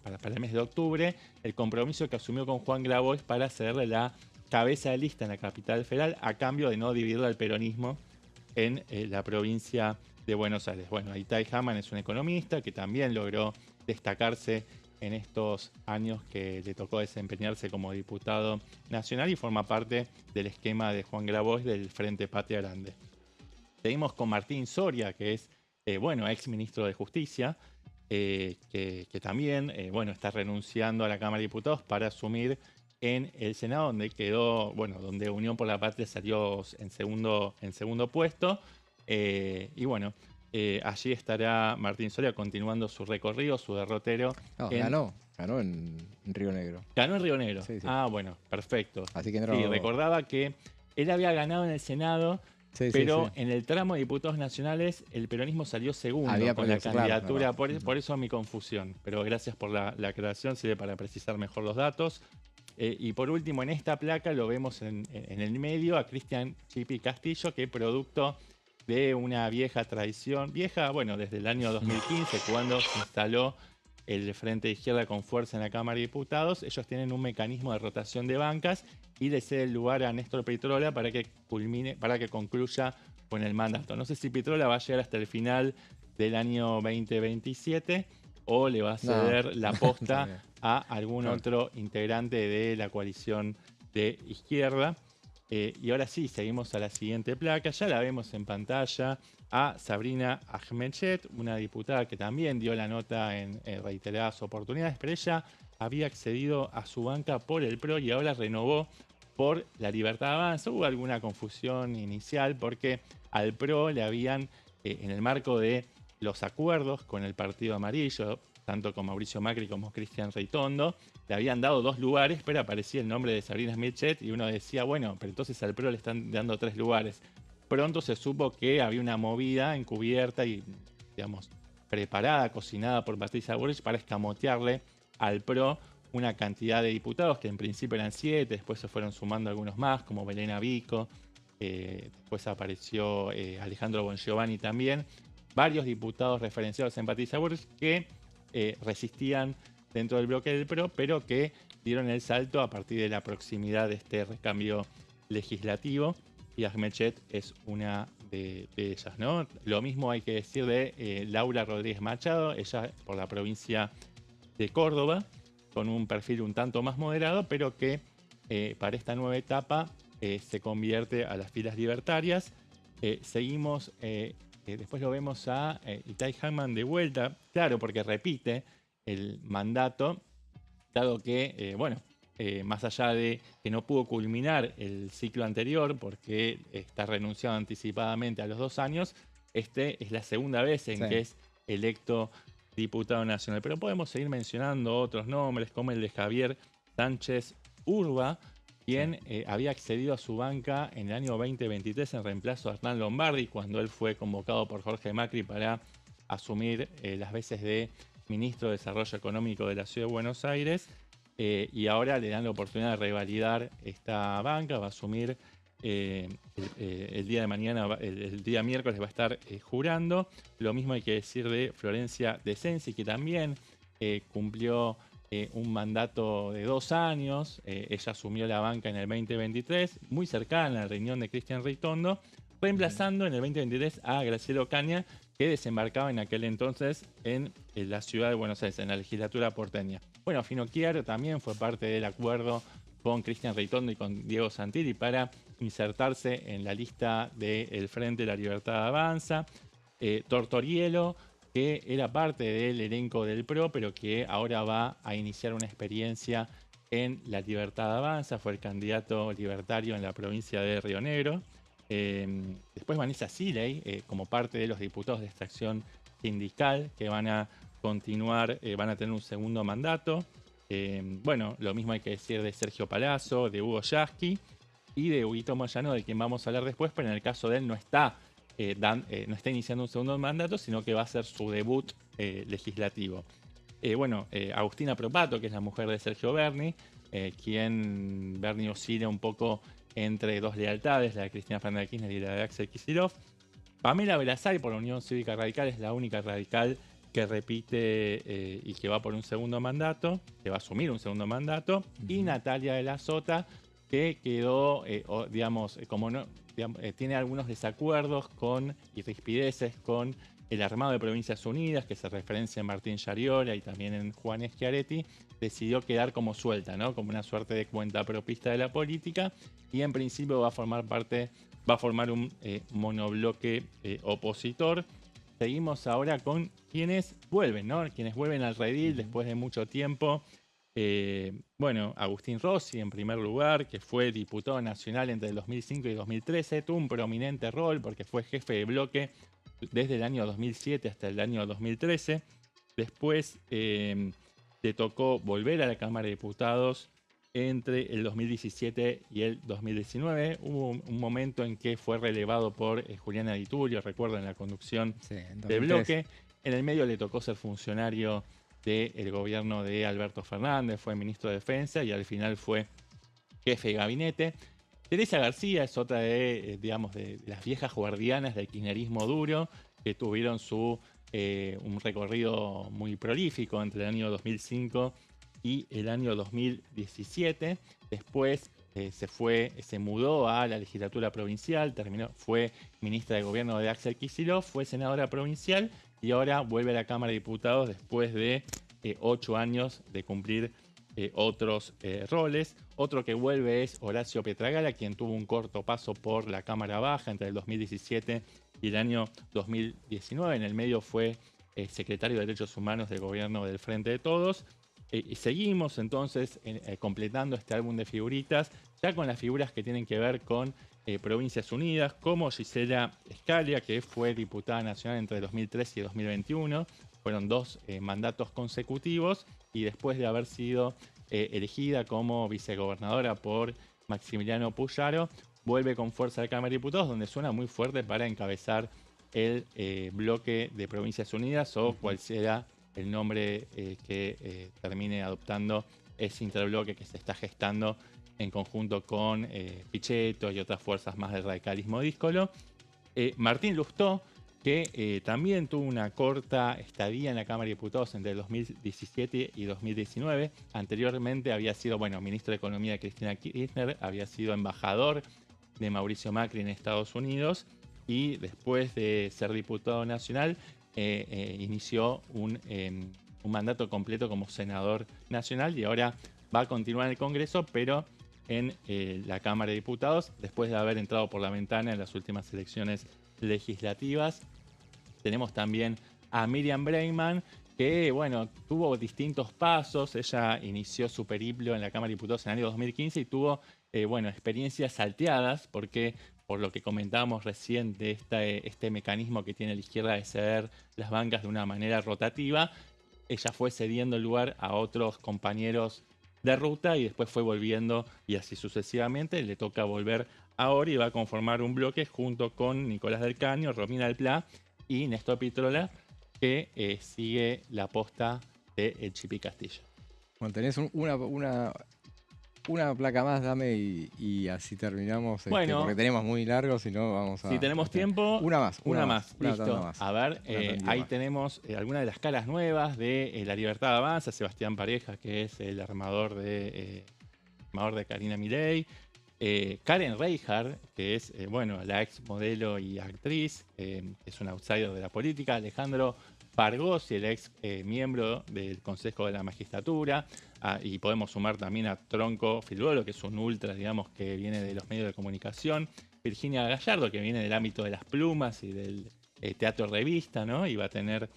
para el mes de octubre, el compromiso que asumió con Juan Grabois para cederle la cabeza de lista en la capital federal a cambio de no dividir al peronismo en la provincia de Buenos Aires. Bueno, Itai Hagman es un economista que también logró destacarse en estos años que le tocó desempeñarse como diputado nacional y forma parte del esquema de Juan Grabois del Frente Patria Grande. Seguimos con Martín Soria, que es, ex ministro de Justicia, que también, está renunciando a la Cámara de Diputados para asumir en el Senado, donde quedó, donde Unión por la Patria salió en segundo puesto. Allí estará Martín Soria continuando su recorrido, su derrotero. Ganó en Río Negro. Ganó en Río Negro. Sí. Ah, bueno, perfecto. Así que sí, recordaba que él había ganado en el Senado. Pero en el tramo de diputados nacionales el peronismo salió segundo con la candidatura, por eso mi confusión. Pero gracias por la aclaración, sirve para precisar mejor los datos. Y por último, en esta placa lo vemos en el medio a Cristian Chipi Castillo, que producto de una vieja tradición, desde el año 2015, cuando se instaló el Frente de Izquierda con fuerza en la Cámara de Diputados. Ellos tienen un mecanismo de rotación de bancas y le cede el lugar a Néstor Petrola para que concluya con el mandato. No sé si Petrola va a llegar hasta el final del año 2027 o le va a ceder la posta a algún otro integrante de la coalición de izquierda. Y ahora sí, seguimos a la siguiente placa. Ya la vemos en pantalla a Sabrina Ahmedchet, una diputada que también dio la nota en reiteradas oportunidades, pero ella había accedido a su banca por el PRO y ahora renovó por la Libertad Avanza. Hubo alguna confusión inicial porque al PRO le habían, en el marco de los acuerdos con el Partido Amarillo, tanto con Mauricio Macri como Cristian Ritondo, le habían dado 2 lugares, pero aparecía el nombre de Sabrina Smith y uno decía, bueno, pero entonces al PRO le están dando 3 lugares. Pronto se supo que había una movida encubierta y, digamos, preparada, cocinada por Patricia Bullrich para escamotearle al PRO una cantidad de diputados, que en principio eran 7, después se fueron sumando algunos más, como Belén Abico, después apareció Alejandro Bongiovanni también, varios diputados referenciados en Patricia Bullrich que resistían dentro del bloque del PRO, pero que dieron el salto a partir de la proximidad de este recambio legislativo, y Ahmechet es una de ellas, ¿no? Lo mismo hay que decir de Laura Rodríguez Machado, ella por la provincia de Córdoba, con un perfil un tanto más moderado, pero que para esta nueva etapa se convierte a las filas libertarias. Seguimos, después lo vemos a Itai Hackman de vuelta, claro, porque repite el mandato, dado que, más allá de que no pudo culminar el ciclo anterior porque está renunciado anticipadamente a los 2 años, este es la segunda vez en que es electo diputado nacional. Pero podemos seguir mencionando otros nombres, como el de Javier Sánchez Urba, quien había accedido a su banca en el año 2023 en reemplazo a Hernán Lombardi, cuando él fue convocado por Jorge Macri para asumir las veces de ministro de Desarrollo Económico de la Ciudad de Buenos Aires. Y ahora le dan la oportunidad de revalidar esta banca, va a asumir el día de mañana, el día miércoles va a estar jurando. Lo mismo hay que decir de Florencia De Sensi, que también cumplió un mandato de 2 años. Ella asumió la banca en el 2023, muy cercana a la reunión de Cristian Ritondo, reemplazando en el 2023 a Graciela Ocaña, que desembarcaba en aquel entonces en la ciudad de Buenos Aires, en la legislatura porteña. Bueno, Finocchiaro también fue parte del acuerdo con Cristian Ritondo y con Diego Santilli para insertarse en la lista del Frente de la Libertad Avanza. Tortorielo, que era parte del elenco del PRO, pero que ahora va a iniciar una experiencia en la Libertad Avanza, fue el candidato libertario en la provincia de Río Negro. Después Vanessa Siley, como parte de los diputados de esta acción sindical, que van a continuar, van a tener un segundo mandato. Lo mismo hay que decir de Sergio Palazzo, de Hugo Yasky y de Huguito Moyano, de quien vamos a hablar después, pero en el caso de él no está iniciando un segundo mandato, sino que va a ser su debut legislativo. Agustina Propato, que es la mujer de Sergio Berni, quien Berni oscila un poco entre 2 lealtades, la de Cristina Fernández de Kirchner y la de Axel Kicillof. Pamela Velasay, por la Unión Cívica Radical, es la única radical que repite y que va por un segundo mandato, que va a asumir un segundo mandato. Y Natalia de la Sota, que quedó, tiene algunos desacuerdos y rispideces con el Armado de Provincias Unidas, que se referencia en Martín Yariola y también en Juan Schiaretti, decidió quedar como suelta, ¿no? Como una suerte de cuentapropista de la política, y en principio va a formar un monobloque opositor. Seguimos ahora con quienes vuelven, ¿no? Quienes vuelven al redil después de mucho tiempo. Agustín Rossi, en primer lugar, que fue diputado nacional entre el 2005 y 2013, tuvo un prominente rol porque fue jefe de bloque desde el año 2007 hasta el año 2013. Después le tocó volver a la Cámara de Diputados entre el 2017 y el 2019. Hubo un momento en que fue relevado por Juliana Di Tulio, recuerdo, en la conducción del bloque. En el medio le tocó ser funcionario del gobierno de Alberto Fernández, fue ministro de Defensa y al final fue jefe de gabinete. Teresa García es otra de las viejas guardianas del kirchnerismo duro, que tuvieron un recorrido muy prolífico entre el año 2005 y el año 2017. Después se mudó a la legislatura provincial, fue ministra de gobierno de Axel Kicillof, fue senadora provincial y ahora vuelve a la Cámara de Diputados después de 8 años de cumplir otros roles. Otro que vuelve es Horacio Pietragala, quien tuvo un corto paso por la Cámara Baja entre el 2017 y el año 2019. En el medio fue secretario de Derechos Humanos del gobierno del Frente de Todos. Y seguimos entonces completando este álbum de figuritas, ya con las figuras que tienen que ver con Provincias Unidas, como Gisela Scalia, que fue diputada nacional entre 2013 y 2021. Fueron 2 mandatos consecutivos, y después de haber sido elegida como vicegobernadora por Maximiliano Puyaro, vuelve con fuerza a la Cámara de Diputados, donde suena muy fuerte para encabezar el bloque de Provincias Unidas, o cual sea el nombre que termine adoptando ese interbloque que se está gestando en conjunto con Pichetto y otras fuerzas más del radicalismo díscolo. Martín Lustó, que también tuvo una corta estadía en la Cámara de Diputados entre el 2017 y 2019. Anteriormente había sido, ministro de Economía de Cristina Kirchner, había sido embajador de Mauricio Macri en Estados Unidos, y después de ser diputado nacional inició un mandato completo como senador nacional, y ahora va a continuar en el Congreso, pero en la Cámara de Diputados, después de haber entrado por la ventana en las últimas elecciones legislativas. Tenemos también a Miriam Bregman, que tuvo distintos pasos. Ella inició su periplo en la Cámara de Diputados en el año 2015 y tuvo experiencias salteadas, porque por lo que comentábamos recién de este mecanismo que tiene la izquierda de ceder las bancas de una manera rotativa, ella fue cediendo el lugar a otros compañeros de ruta y después fue volviendo, y así sucesivamente. Le toca volver ahora y va a conformar un bloque junto con Nicolás del Caño, Romina del Pla y Néstor Pitrola, que sigue la posta de El Chipi Castillo. Bueno, tenés una placa más, dame, y así terminamos, porque tenemos muy largo, si no vamos a... Si tenemos tiempo... Una más. Listo. Más. A ver, ahí tenemos algunas de las caras nuevas de La Libertad Avanza. Sebastián Pareja, que es el armador de Karina Milei. Karen Reijard, que es la ex modelo y actriz, es un outsider de la política. Alejandro Pargossi, el ex miembro del Consejo de la Magistratura. Y podemos sumar también a Tronco Filbolo, que es un ultra, digamos, que viene de los medios de comunicación. Virginia Gallardo, que viene del ámbito de las plumas y del teatro revista, ¿no? Y va a tener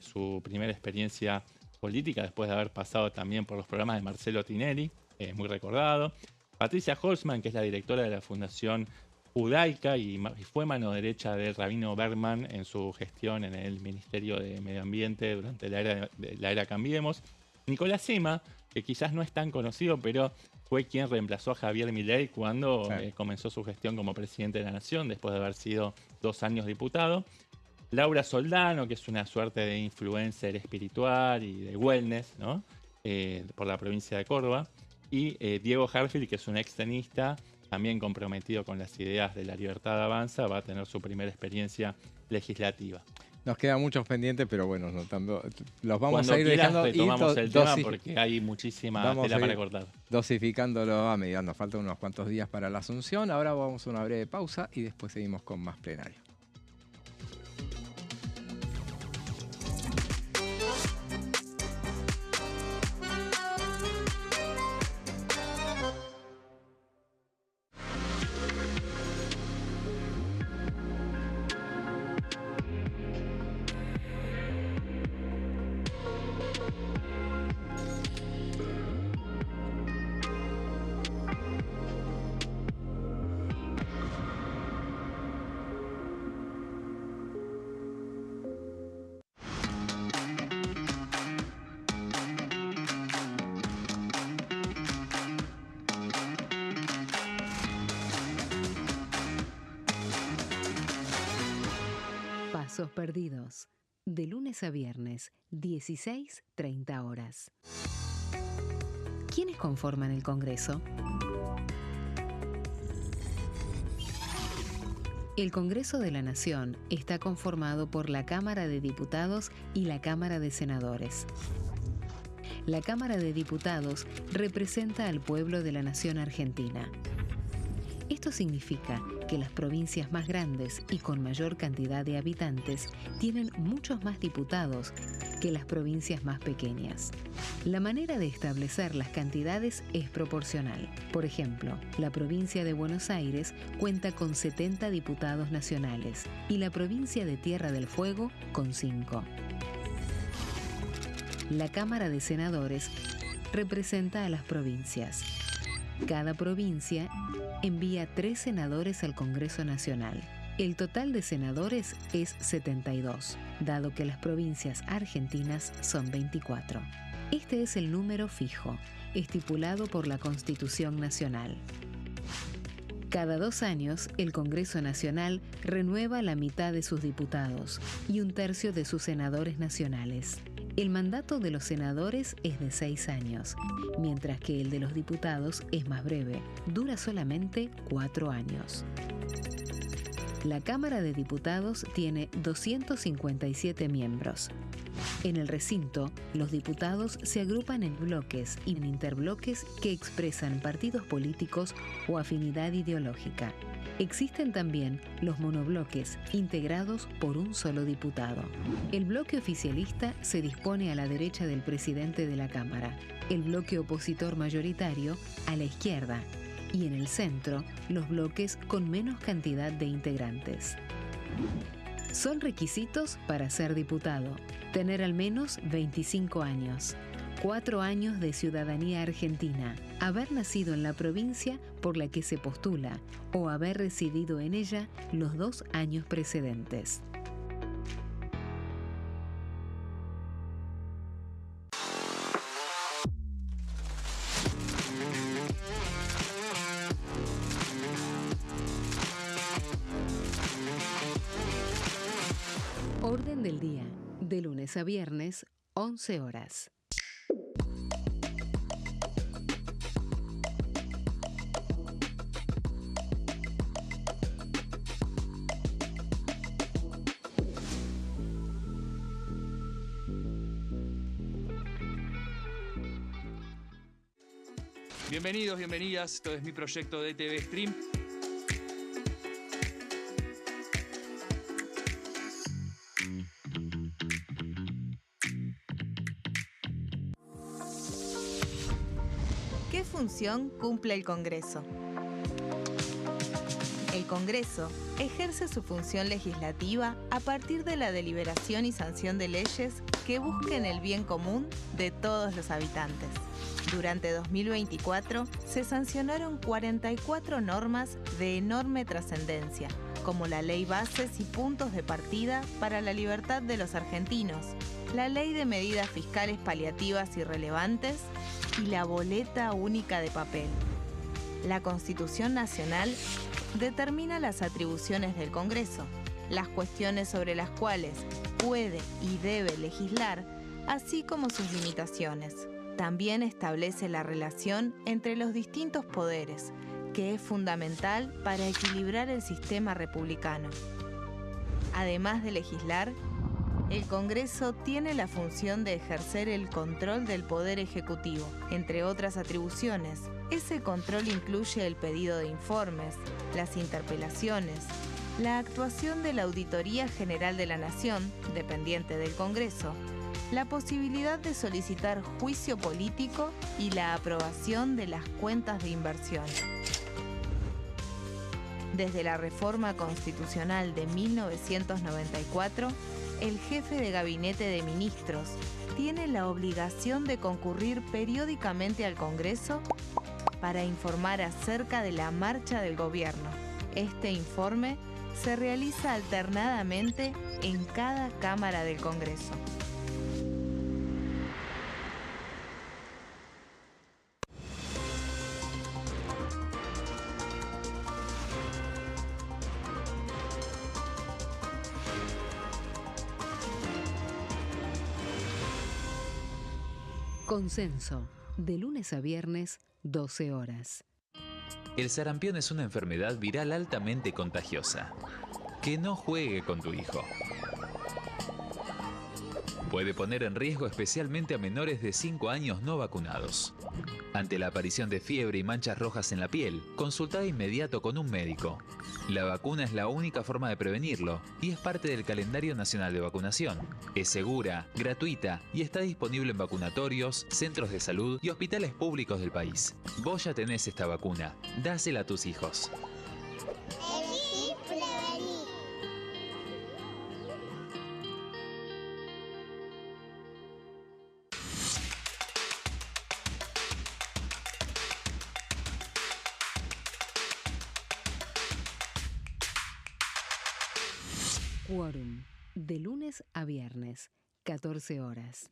su primera experiencia política después de haber pasado también por los programas de Marcelo Tinelli, muy recordado. Patricia Holzman, que es la directora de la Fundación Judaica y fue mano derecha del rabino Bergman en su gestión en el Ministerio de Medio Ambiente durante la era Cambiemos. Nicolás Ema, que quizás no es tan conocido, pero fue quien reemplazó a Javier Milei cuando comenzó su gestión como presidente de la Nación, después de haber sido 2 años diputado. Laura Soldano, que es una suerte de influencer espiritual y de wellness, ¿no? Por la provincia de Córdoba. Y Diego Harfield, que es un ex tenista, también comprometido con las ideas de La Libertad Avanza, va a tener su primera experiencia legislativa. Nos quedan muchos pendientes, pero los vamos Cuando a ir dejando. Retomamos el tema porque hay muchísima tela para cortar. Dosificándolo a medida. Nos faltan unos cuantos días para la Asunción. Ahora vamos a una breve pausa y después seguimos con más plenario. Pasos perdidos. De lunes a viernes, 16:30 horas. ¿Quiénes conforman el Congreso? El Congreso de la Nación está conformado por la Cámara de Diputados y la Cámara de Senadores. La Cámara de Diputados representa al pueblo de la nación argentina. Esto significa que las provincias más grandes y con mayor cantidad de habitantes tienen muchos más diputados que las provincias más pequeñas. La manera de establecer las cantidades es proporcional. Por ejemplo, la provincia de Buenos Aires cuenta con 70 diputados nacionales y la provincia de Tierra del Fuego con 5. La Cámara de Senadores representa a las provincias. Cada provincia envía 3 senadores al Congreso Nacional. El total de senadores es 72, dado que las provincias argentinas son 24. Este es el número fijo, estipulado por la Constitución Nacional. Cada 2 años, el Congreso Nacional renueva la mitad de sus diputados y 1/3 de sus senadores nacionales. El mandato de los senadores es de 6 años, mientras que el de los diputados es más breve, dura solamente 4 años. La Cámara de Diputados tiene 257 miembros. En el recinto, los diputados se agrupan en bloques y en interbloques que expresan partidos políticos o afinidad ideológica. Existen también los monobloques, integrados por un solo diputado. El bloque oficialista se dispone a la derecha del presidente de la Cámara, el bloque opositor mayoritario a la izquierda, y en el centro, los bloques con menos cantidad de integrantes. Son requisitos para ser diputado: tener al menos 25 años, 4 años de ciudadanía argentina, haber nacido en la provincia por la que se postula o haber residido en ella los 2 años precedentes. Orden del día, de lunes a viernes, 11 horas. Bienvenidos, bienvenidas. Esto es mi proyecto de TV Stream. ¿Qué función cumple el Congreso? El Congreso ejerce su función legislativa a partir de la deliberación y sanción de leyes que busquen el bien común de todos los habitantes. Durante 2024 se sancionaron 44 normas de enorme trascendencia, como la Ley Bases y Puntos de Partida para la Libertad de los Argentinos, la Ley de Medidas Fiscales Paliativas y Relevantes y la Boleta Única de Papel. La Constitución Nacional determina las atribuciones del Congreso, las cuestiones sobre las cuales puede y debe legislar, así como sus limitaciones. También establece la relación entre los distintos poderes, que es fundamental para equilibrar el sistema republicano. Además de legislar, el Congreso tiene la función de ejercer el control del Poder Ejecutivo. Entre otras atribuciones, ese control incluye el pedido de informes, las interpelaciones, la actuación de la Auditoría General de la Nación, dependiente del Congreso, la posibilidad de solicitar juicio político y la aprobación de las cuentas de inversión. Desde la reforma constitucional de 1994, el jefe de gabinete de ministros tiene la obligación de concurrir periódicamente al Congreso para informar acerca de la marcha del gobierno. Este informe se realiza alternadamente en cada Cámara del Congreso. Consenso, de lunes a viernes, 12 horas. El sarampión es una enfermedad viral altamente contagiosa. Que no juegue con tu hijo. Puede poner en riesgo especialmente a menores de 5 años no vacunados. Ante la aparición de fiebre y manchas rojas en la piel, consulta de inmediato con un médico. La vacuna es la única forma de prevenirlo y es parte del calendario nacional de vacunación. Es segura, gratuita y está disponible en vacunatorios, centros de salud y hospitales públicos del país. Vos ya tenés esta vacuna, dásela a tus hijos. Quórum, de lunes a viernes, 14 horas.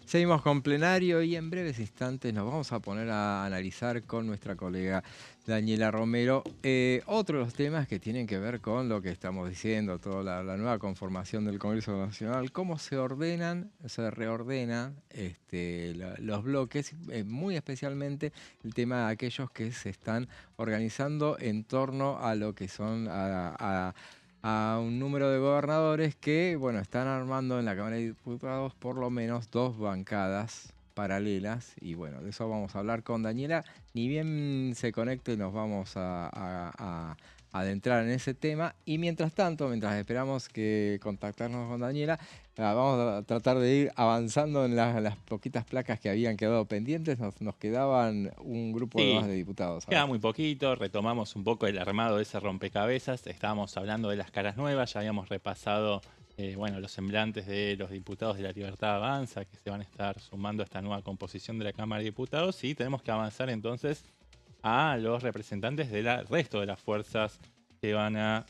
Seguimos con plenario y en breves instantes nos vamos a poner a analizar con nuestra colega Daniela Romero otro de los temas que tienen que ver con lo que estamos diciendo, toda la nueva conformación del Congreso Nacional, cómo se reordenan los bloques, muy especialmente el tema de aquellos que se están organizando en torno a lo que son a un número de gobernadores que, bueno, están armando en la Cámara de Diputados por lo menos 2 bancadas paralelas. Y bueno, de eso vamos a hablar con Daniela. Ni bien se conecte, nos vamos a adentrar en ese tema. Y mientras tanto, mientras esperamos que contactarnos con Daniela, vamos a tratar de ir avanzando en las poquitas placas que habían quedado pendientes. Nos quedaban un grupo Sí, más de diputados. queda muy poquito, retomamos un poco el armado de ese rompecabezas. Estábamos hablando de las caras nuevas, ya habíamos repasado los semblantes de los diputados de La Libertad Avanza que se van a estar sumando a esta nueva composición de la Cámara de Diputados, y tenemos que avanzar entonces a los representantes del resto de las fuerzas que van a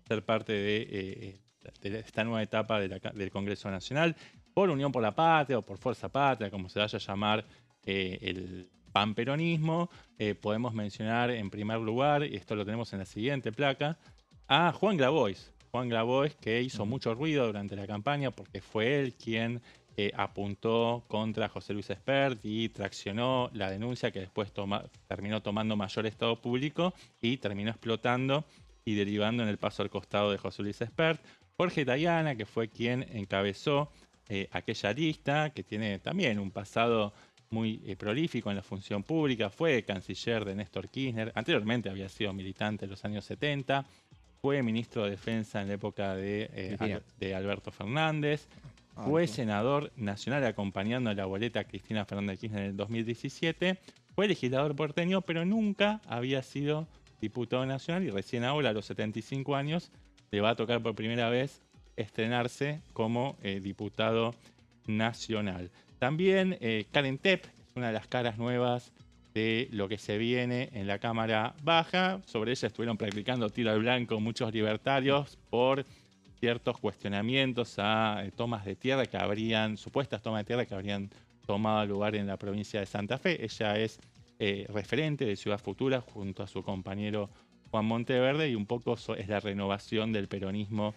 ser parte de esta nueva etapa del Congreso Nacional, por Unión por la Patria o por Fuerza Patria, como se vaya a llamar el panperonismo. Podemos mencionar en primer lugar, y esto lo tenemos en la siguiente placa, a Juan Grabois. Juan Grabois, que hizo mucho ruido durante la campaña porque fue él quien apuntó contra José Luis Espert y traccionó la denuncia que después terminó tomando mayor estado público y terminó explotando y derivando en el paso al costado de José Luis Espert. Jorge Tayana, que fue quien encabezó aquella lista, que tiene también un pasado muy prolífico en la función pública, fue canciller de Néstor Kirchner, anteriormente había sido militante en los años 70, fue ministro de Defensa en la época de Alberto Fernández, fue senador nacional acompañando a la boleta Cristina Fernández de Kirchner en el 2017, fue legislador porteño, pero nunca había sido diputado nacional, y recién ahora, a los 75 años, le va a tocar por primera vez estrenarse como diputado nacional. También Karen Tepp es una de las caras nuevas de lo que se viene en la Cámara Baja. Sobre ella estuvieron practicando tiro al blanco muchos libertarios por ciertos cuestionamientos a tomas de tierra que habrían, supuestas tomas de tierra que habrían tomado lugar en la provincia de Santa Fe. Ella es referente de Ciudad Futura junto a su compañero Juan Monteverde, y un poco es la renovación del peronismo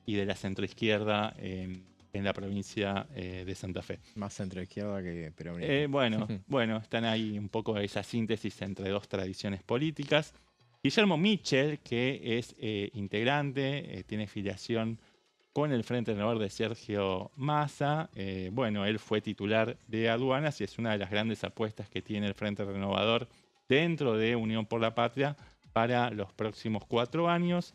y de la centroizquierda en la provincia de Santa Fe. Más centroizquierda que peronismo. Bueno, están ahí un poco esa síntesis entre dos tradiciones políticas. Guillermo Michel, que es integrante, tiene filiación con el Frente Renovador de Sergio Massa. Él fue titular de aduanas y es una de las grandes apuestas que tiene el Frente Renovador dentro de Unión por la Patria para los próximos 4 años.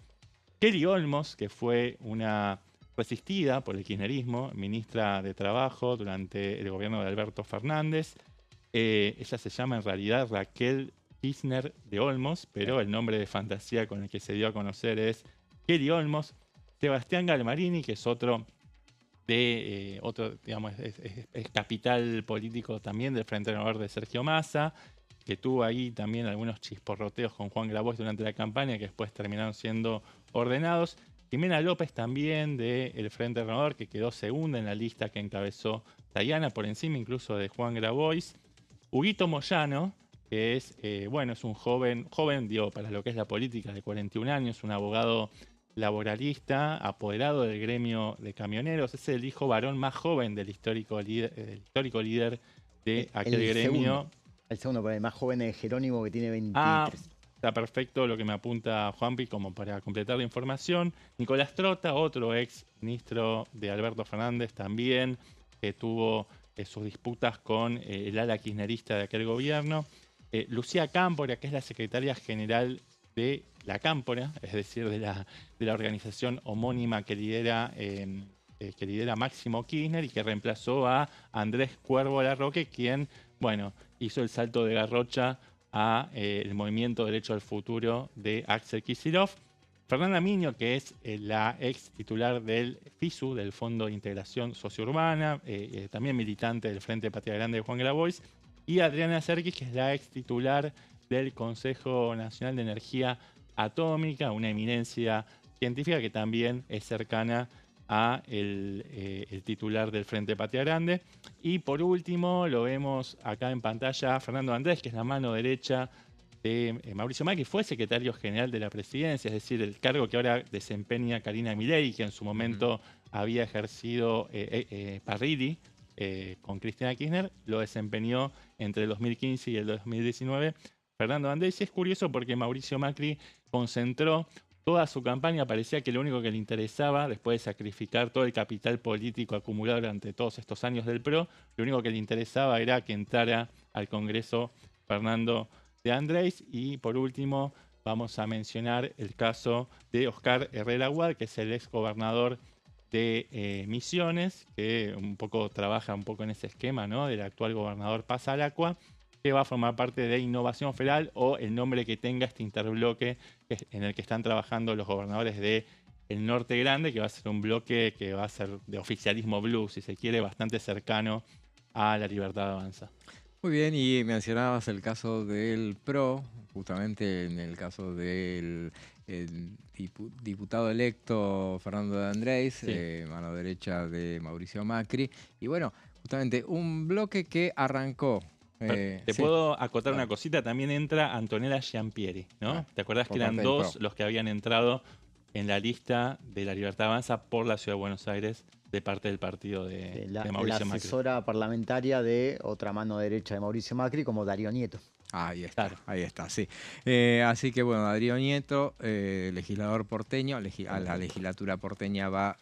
Kelly Olmos, que fue una resistida por el kirchnerismo, ministra de Trabajo durante el gobierno de Alberto Fernández. Ella se llama en realidad Raquel Kirchner de Olmos, pero el nombre de fantasía con el que se dio a conocer es Kelly Olmos. Sebastián Galmarini, que es otro digamos, es capital político también del Frente Renovador de Sergio Massa, que tuvo ahí también algunos chisporroteos con Juan Grabois durante la campaña, que después terminaron siendo ordenados. Jimena López también del Frente Renovador, que quedó segunda en la lista que encabezó Tayana, por encima incluso de Juan Grabois. Huguito Moyano, que es, es un joven, digo, para lo que es la política, de 41 años, un abogado laboralista, apoderado del gremio de camioneros. Es el hijo varón más joven del histórico líder de aquel gremio. El segundo, pero el más joven es Jerónimo, que tiene 23. Ah, está perfecto lo que me apunta Juanpi como para completar la información. Nicolás Trota, otro ex ministro de Alberto Fernández también, que tuvo sus disputas con el ala kirchnerista de aquel gobierno. Lucía Cámpora, que es la secretaria general de la Cámpora, es decir, de la organización homónima que lidera Máximo Kirchner y que reemplazó a Andrés Cuervo Larroque, quien, hizo el salto de Garrocha a el movimiento Derecho al Futuro de Axel Kicillof. Fernanda Miño, que es la ex titular del FISU, del Fondo de Integración Sociourbana, también militante del Frente Patria Grande de Juan Grabois, y Adriana Serkis, que es la ex titular del Consejo Nacional de Energía Atómica, una eminencia científica que también es cercana a el titular del Frente Patria Grande. Y por último, lo vemos acá en pantalla, Fernando Andrés, que es la mano derecha de Mauricio Macri, fue secretario general de la presidencia, es decir, el cargo que ahora desempeña Karina Milei, que en su momento había ejercido Parrilli con Cristina Kirchner, lo desempeñó entre el 2015 y el 2019 Fernando Andrés. Es curioso porque Mauricio Macri concentró toda su campaña, parecía que lo único que le interesaba, después de sacrificar todo el capital político acumulado durante todos estos años del PRO, lo único que le interesaba era que entrara al Congreso Fernando de Andrés. Y por último vamos a mencionar el caso de Oscar Herrera Huad, que es el ex gobernador de Misiones, que trabaja un poco en ese esquema, ¿no?, del actual gobernador Paz Alacua, que va a formar parte de Innovación Federal, o el nombre que tenga este interbloque en el que están trabajando los gobernadores del Norte Grande, que va a ser un bloque que va a ser de oficialismo blue, si se quiere, bastante cercano a La Libertad Avanza. Muy bien, y mencionabas el caso del PRO, justamente en el caso del diputado electo Fernando de Andrés, sí, mano derecha de Mauricio Macri. Y bueno, justamente un bloque que arrancó. Te puedo acotar una cosita, también entra Antonella Giampieri, ¿no? ¿Te acordás que eran dos los que habían entrado en la lista de La Libertad Avanza por la Ciudad de Buenos Aires de parte del partido de Mauricio Macri? La asesora parlamentaria de otra mano derecha de Mauricio Macri, como Darío Nieto. Ahí está, claro. Ahí está, sí. Así que bueno, Darío Nieto, legislador porteño, a la legislatura porteña va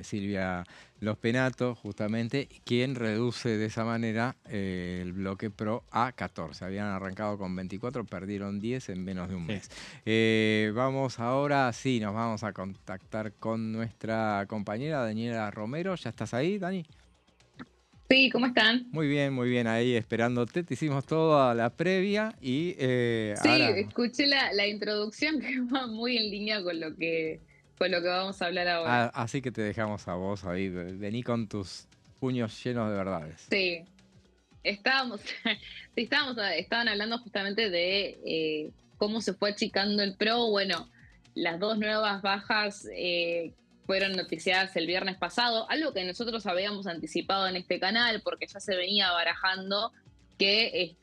Silvia Los Penato, justamente, quien reduce de esa manera el bloque PRO a 14. Habían arrancado con 24, perdieron 10 en menos de un mes. Vamos ahora, sí, nos vamos a contactar con nuestra compañera Daniela Romero. ¿Ya estás ahí, Dani? Sí, ¿cómo están? Muy bien, ahí esperándote. Te hicimos toda la previa y sí, ahora... escuché la introducción que va muy en línea con lo que vamos a hablar ahora. Así que te dejamos a vos ahí. Vení con tus puños llenos de verdades. Sí, estaban hablando justamente de cómo se fue achicando el PRO. Bueno, las dos nuevas bajas fueron noticiadas el viernes pasado, algo que nosotros habíamos anticipado en este canal, porque ya se venía barajando que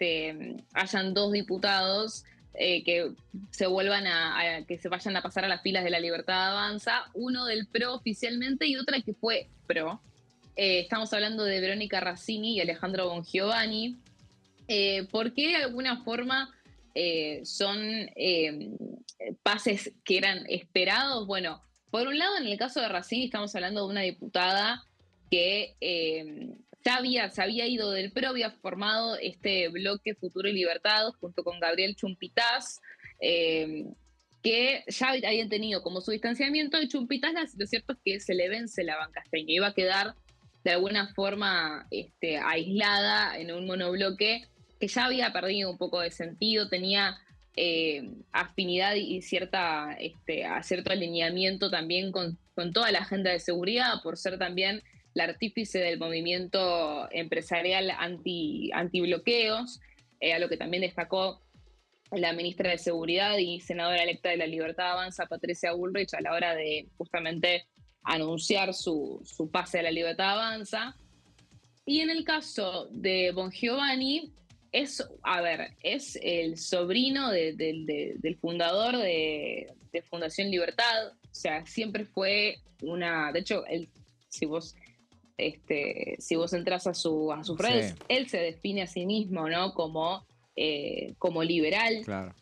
hayan dos diputados que se vuelvan que se vayan a pasar a las filas de La Libertad Avanza, uno del PRO oficialmente y otra que fue PRO. Estamos hablando de Verónica Razzini y Alejandro Bongiovanni, porque de alguna forma son pases que eran esperados. Bueno, por un lado, en el caso de Razzini estamos hablando de una diputada que se había ido del PRO, había formado este bloque Futuro y Libertad junto con Gabriel Chumpitaz, que ya habían tenido como su distanciamiento, y Chumpitaz lo cierto es que se le vence la bancasteña, iba a quedar de alguna forma aislada en un monobloque que ya había perdido un poco de sentido, tenía afinidad y cierto alineamiento también con toda la agenda de seguridad, por ser también la artífice del movimiento empresarial antibloqueos, a lo que también destacó la ministra de Seguridad y senadora electa de La Libertad Avanza, Patricia Bullrich, a la hora de justamente anunciar su pase a La Libertad Avanza. Y en el caso de Bongiovanni, es el sobrino del fundador de Fundación Libertad. O sea, siempre fue de hecho, si vos entras a sus redes, Sí. él se define a sí mismo, ¿no? Como liberal. Claro.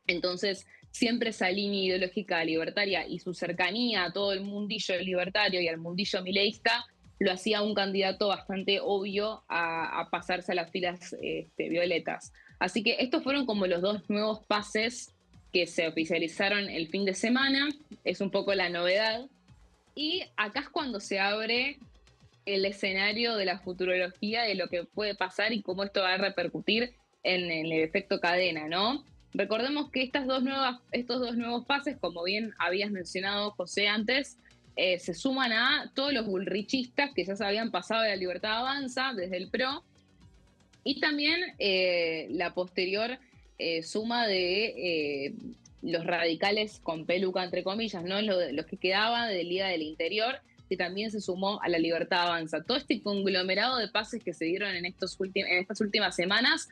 Entonces, siempre esa línea ideológica libertaria y su cercanía a todo el mundillo libertario y al mundillo mileísta lo hacía un candidato bastante obvio a pasarse a las filas violetas. Así que estos fueron como los dos nuevos pases que se oficializaron el fin de semana. Es un poco la novedad. Y acá es cuando se abre el escenario de la futurología, de lo que puede pasar y cómo esto va a repercutir en el efecto cadena, ¿no? Recordemos que estos dos nuevos pases, como bien habías mencionado, José, antes, se suman a todos los bullrichistas que ya se habían pasado de la Libertad Avanza desde el PRO, y también la posterior suma de los radicales con peluca, entre comillas, ¿no? Los que quedaban de Liga del Interior, que también se sumó a la Libertad Avanza. Todo este conglomerado de pases que se dieron en estas últimas semanas,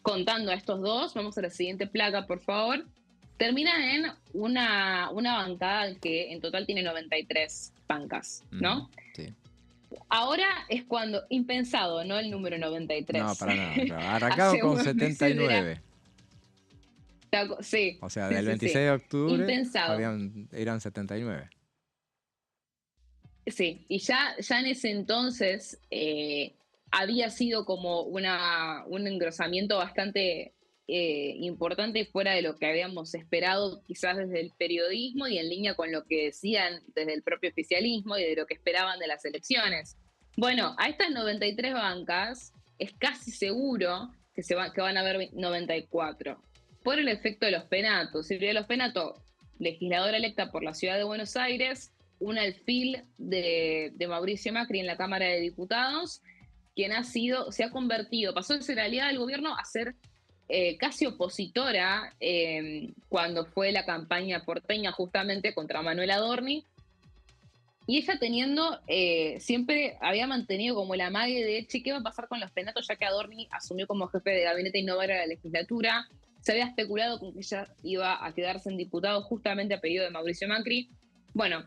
contando a estos dos, vamos a la siguiente placa, por favor, terminan en una bancada que en total tiene 93 bancas, ¿no? Sí. Ahora es cuando, impensado, ¿no? El número 93. No, para nada. Arrancado con 79. Sí. O sea, sí, del sí, 26 sí. de octubre Impensado. eran 79. Sí, y ya en ese entonces había sido como un engrosamiento bastante importante fuera de lo que habíamos esperado quizás desde el periodismo y en línea con lo que decían desde el propio oficialismo y de lo que esperaban de las elecciones. Bueno, a estas 93 bancas es casi seguro que van a haber 94 por el efecto de los penatos. Silvia Los Penato, legisladora electa por la ciudad de Buenos Aires, un alfil de Mauricio Macri en la Cámara de Diputados, quien se ha convertido, pasó de ser aliada del gobierno a ser casi opositora cuando fue la campaña porteña justamente contra Manuel Adorni. Y ella siempre había mantenido como el amague de, ¿qué va a pasar con los penatos? Ya que Adorni asumió como jefe de gabinete y no va a ir a la legislatura. Se había especulado con que ella iba a quedarse en diputado justamente a pedido de Mauricio Macri. Bueno,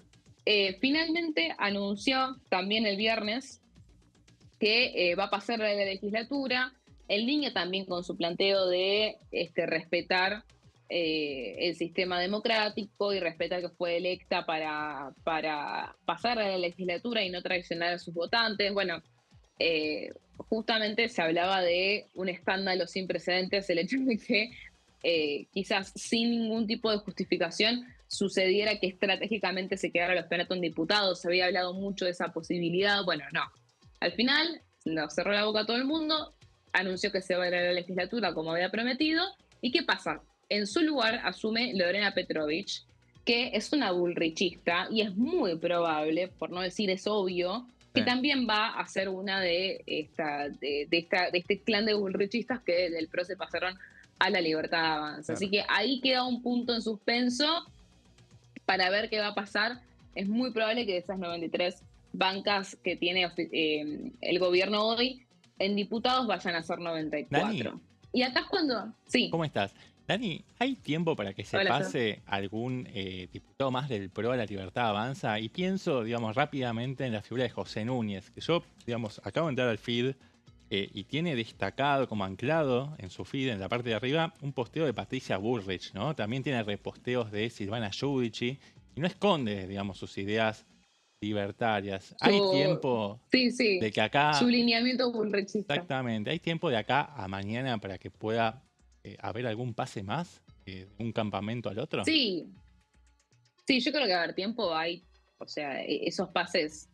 finalmente anunció también el viernes que va a pasar a la legislatura, en línea también con su planteo de respetar el sistema democrático y respetar que fue electa para pasar a la legislatura y no traicionar a sus votantes. Bueno, justamente se hablaba de un escándalo sin precedentes, el hecho de que quizás sin ningún tipo de justificación sucediera que estratégicamente se quedara los penatos en diputados. Se había hablado mucho de esa posibilidad. Bueno, no. Al final, nos cerró la boca a todo el mundo, anunció que se va a ir a la legislatura como había prometido. ¿Y qué pasa? En su lugar asume Lorena Petrovich, que es una bullrichista y es muy probable, por no decir es obvio, que también va a ser una de este clan de bullrichistas que del PRO se pasaron a la Libertad Avanza. Claro. Así que ahí queda un punto en suspenso para ver qué va a pasar. Es muy probable que de esas 93 bancas que tiene el gobierno hoy, en diputados vayan a ser 94. Dani, y acá es cuando... Sí. ¿Cómo estás? Dani, ¿hay tiempo para que se pase algún diputado más del PRO a la Libertad Avanza? Y pienso, digamos, rápidamente en la figura de José Núñez, que yo, digamos, acabo de entrar al feed y tiene destacado, como anclado en su feed, en la parte de arriba, un posteo de Patricia Bullrich, ¿no? También tiene reposteos de Silvana Giudici y no esconde, digamos, sus ideas libertarias. Hay tiempo de que acá... Su lineamiento bullrichista. Exactamente. Hay tiempo de acá a mañana para que pueda haber algún pase más de un campamento al otro. Sí. Sí, yo creo que va a haber tiempo. Hay, o sea, esos pases...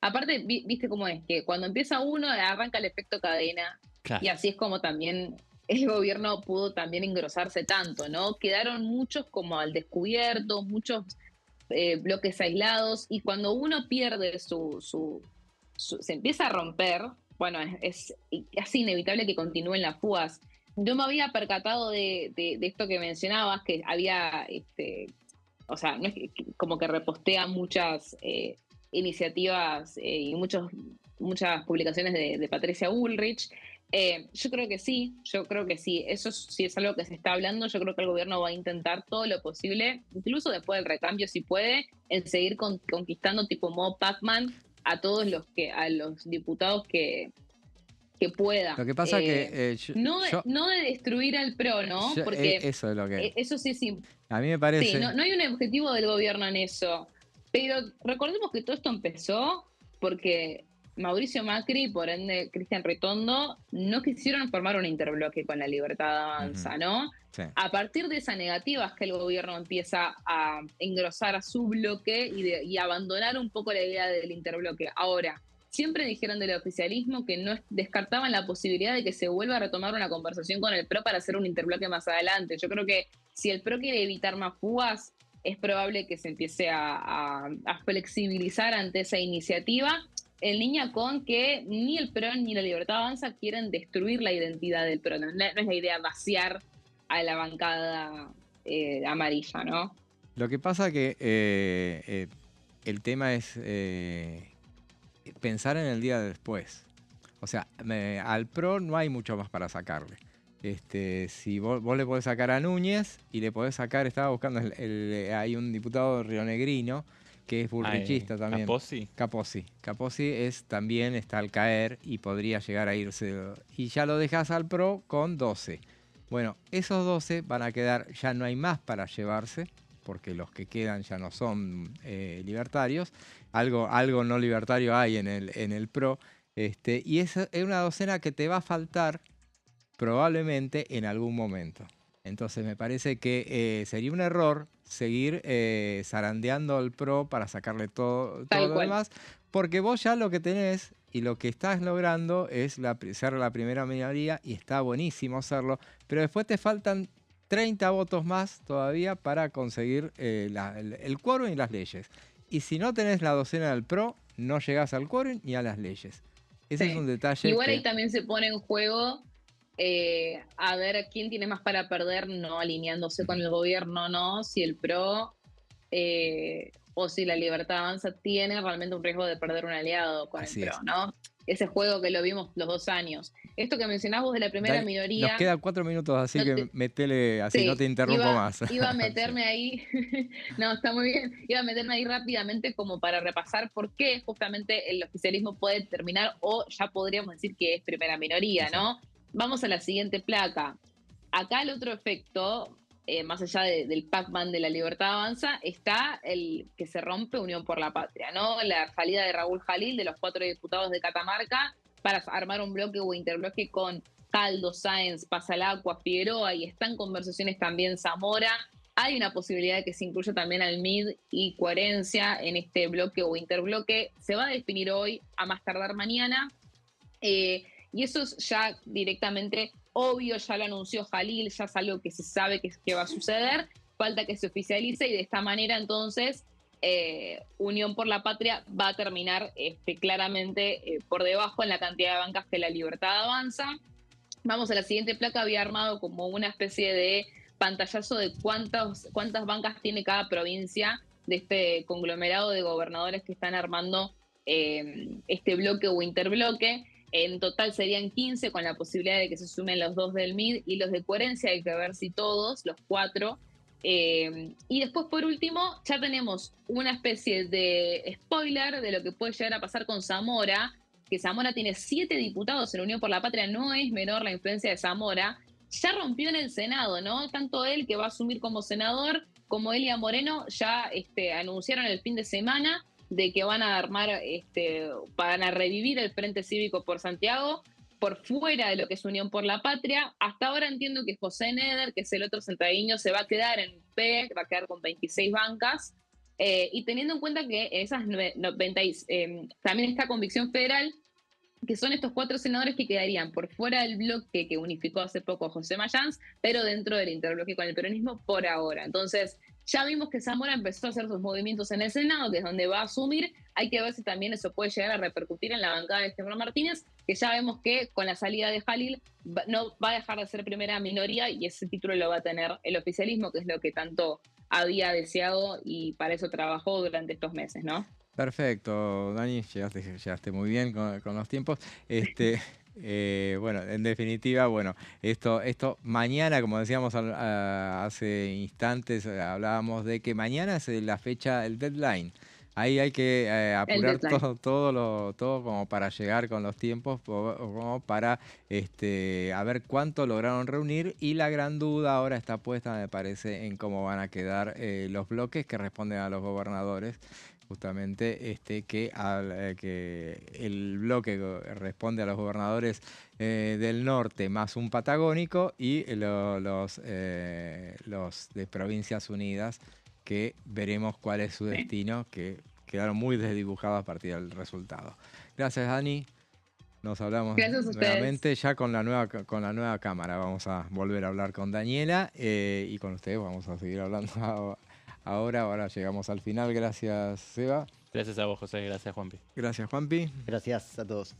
aparte, viste cómo es, que cuando empieza uno arranca el efecto cadena. Claro. Y así es como también el gobierno pudo también engrosarse tanto, ¿no? Quedaron muchos como al descubierto, muchos bloques aislados, y cuando uno pierde se empieza a romper, bueno, es casi inevitable que continúen las fugas. Yo me había percatado de esto que mencionabas, que había, o sea, no es como que repostea muchas iniciativas y muchas publicaciones de Patricia Bullrich. Yo creo que sí, eso sí es algo que se está hablando, yo creo que el gobierno va a intentar todo lo posible, incluso después del recambio si puede, en seguir conquistando tipo modo Pac-Man a a los diputados que pueda. Lo que pasa que No de destruir al PRO, ¿no? Porque eso es lo que... eso sí es A mí me sí, parece... no hay un objetivo del gobierno en eso. Pero recordemos que todo esto empezó porque Mauricio Macri y por ende Cristian Ritondo no quisieron formar un interbloque con la Libertad Avanza, ¿no? Sí. A partir de esa negativa es que el gobierno empieza a engrosar a su bloque y abandonar un poco la idea del interbloque. Ahora, siempre dijeron del oficialismo que no descartaban la posibilidad de que se vuelva a retomar una conversación con el PRO para hacer un interbloque más adelante. Yo creo que si el PRO quiere evitar más fugas, es probable que se empiece a flexibilizar ante esa iniciativa, en línea con que ni el PRO ni la Libertad Avanza quieren destruir la identidad del PRO. No es la idea vaciar a la bancada amarilla, ¿no? Lo que pasa que el tema es pensar en el día de después. O sea, al PRO no hay mucho más para sacarle. Si vos le podés sacar a Núñez y le podés sacar, estaba buscando, hay un diputado rionegrino que es burrichista también. ¿Capozzi? Capozzi también está al caer y podría llegar a irse. Y ya lo dejas al PRO con 12. Bueno, esos 12 van a quedar, ya no hay más para llevarse, porque los que quedan ya no son libertarios. Algo no libertario hay en el PRO. Y esa es una docena que te va a faltar probablemente en algún momento. Entonces me parece que sería un error seguir zarandeando al PRO para sacarle todo lo demás, porque vos ya lo que tenés y lo que estás logrando es ser la primera minoría, y está buenísimo hacerlo, pero después te faltan 30 votos más todavía para conseguir el quórum y las leyes. Y si no tenés la docena del PRO, no llegás al quórum ni a las leyes. Ese es un detalle. Igual ahí también se pone en juego a ver quién tiene más para perder, no alineándose con el gobierno, no, si el PRO o si la Libertad Avanza tiene realmente un riesgo de perder un aliado con el PRO, ¿no? Ese juego que lo vimos los 2 años. Esto que mencionás vos de la primera minoría... Nos quedan 4 minutos, así que metele, así no te interrumpo más. Iba a meterme ahí, no, está muy bien, iba a meterme ahí rápidamente como para repasar por qué justamente el oficialismo puede terminar, o ya podríamos decir que es primera minoría, ¿no? Vamos a la siguiente placa. Acá el otro efecto, más allá del Pac-Man de la Libertad Avanza, está el que se rompe Unión por la Patria, ¿no? La salida de Raúl Jalil, de los 4 diputados de Catamarca, para armar un bloque o interbloque con Caldo, Sáenz, Pasalacqua, Figueroa, y están conversaciones también Zamora. Hay una posibilidad de que se incluya también al MID y Coherencia en este bloque o interbloque. Se va a definir hoy, a más tardar mañana. Y eso es ya directamente obvio, ya lo anunció Jalil, ya es algo que se sabe que va a suceder, falta que se oficialice, y de esta manera entonces Unión por la Patria va a terminar claramente por debajo en la cantidad de bancas que la Libertad Avanza. Vamos a la siguiente placa. Había armado como una especie de pantallazo de cuántas bancas tiene cada provincia de este conglomerado de gobernadores que están armando este bloque o interbloque. En total serían 15, con la posibilidad de que se sumen los 2 del MID y los de Coherencia. Hay que ver si todos, los 4. Y después, por último, ya tenemos una especie de spoiler de lo que puede llegar a pasar con Zamora, que Zamora tiene 7 diputados en Unión por la Patria. No es menor la influencia de Zamora. Ya rompió en el Senado, ¿no? Tanto él, que va a asumir como senador, como Elia Moreno ya anunciaron el fin de semana de que van a armar, van a revivir el Frente Cívico por Santiago, por fuera de lo que es Unión por la Patria. Hasta ahora entiendo que José Neder, que es el otro santiagueño, se va a quedar en PEC, va a quedar con 26 bancas, y teniendo en cuenta que esas 90, también está Convicción Federal, que son estos 4 senadores que quedarían por fuera del bloque que unificó hace poco José Mayans, pero dentro del interbloque con el peronismo por ahora. Entonces, ya vimos que Zamora empezó a hacer sus movimientos en el Senado, que es donde va a asumir. Hay que ver si también eso puede llegar a repercutir en la bancada de Germán Martínez, que ya vemos que con la salida de Jalil no va a dejar de ser primera minoría, y ese título lo va a tener el oficialismo, que es lo que tanto había deseado y para eso trabajó durante estos meses, ¿no? Perfecto, Dani, llegaste muy bien con los tiempos. Bueno, en definitiva, bueno, esto mañana, como decíamos hace instantes, hablábamos de que mañana es la fecha, el deadline. Ahí hay que apurar todo como para llegar con los tiempos, como para a ver cuánto lograron reunir, y la gran duda ahora está puesta, me parece, en cómo van a quedar los bloques que responden a los gobernadores. Justamente que el bloque responde a los gobernadores del norte más un patagónico, y los de Provincias Unidas, que veremos cuál es su destino, que quedaron muy desdibujados a partir del resultado. Gracias, Dani. Nos hablamos nuevamente ya con la nueva cámara. Vamos a volver a hablar con Daniela y con ustedes vamos a seguir hablando ahora llegamos al final. Gracias, Seba. Gracias a vos, José. Gracias, Juanpi. Gracias, Juanpi. Gracias a todos.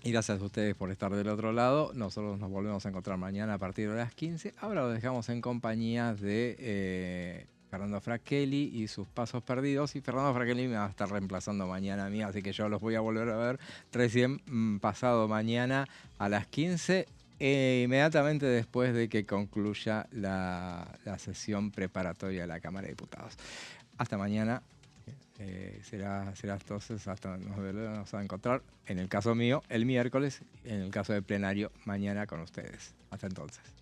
Y gracias a ustedes por estar del otro lado. Nosotros nos volvemos a encontrar mañana a partir de las 15. Ahora lo dejamos en compañía de Fernando Fracchelli y sus pasos perdidos. Y Fernando Fracchelli me va a estar reemplazando mañana a mí, así que yo los voy a volver a ver recién pasado mañana a las 15. Inmediatamente después de que concluya la sesión preparatoria de la Cámara de Diputados. Hasta mañana. Será entonces, hasta nos vamos a encontrar, en el caso mío, el miércoles, en el caso del plenario, mañana con ustedes. Hasta entonces.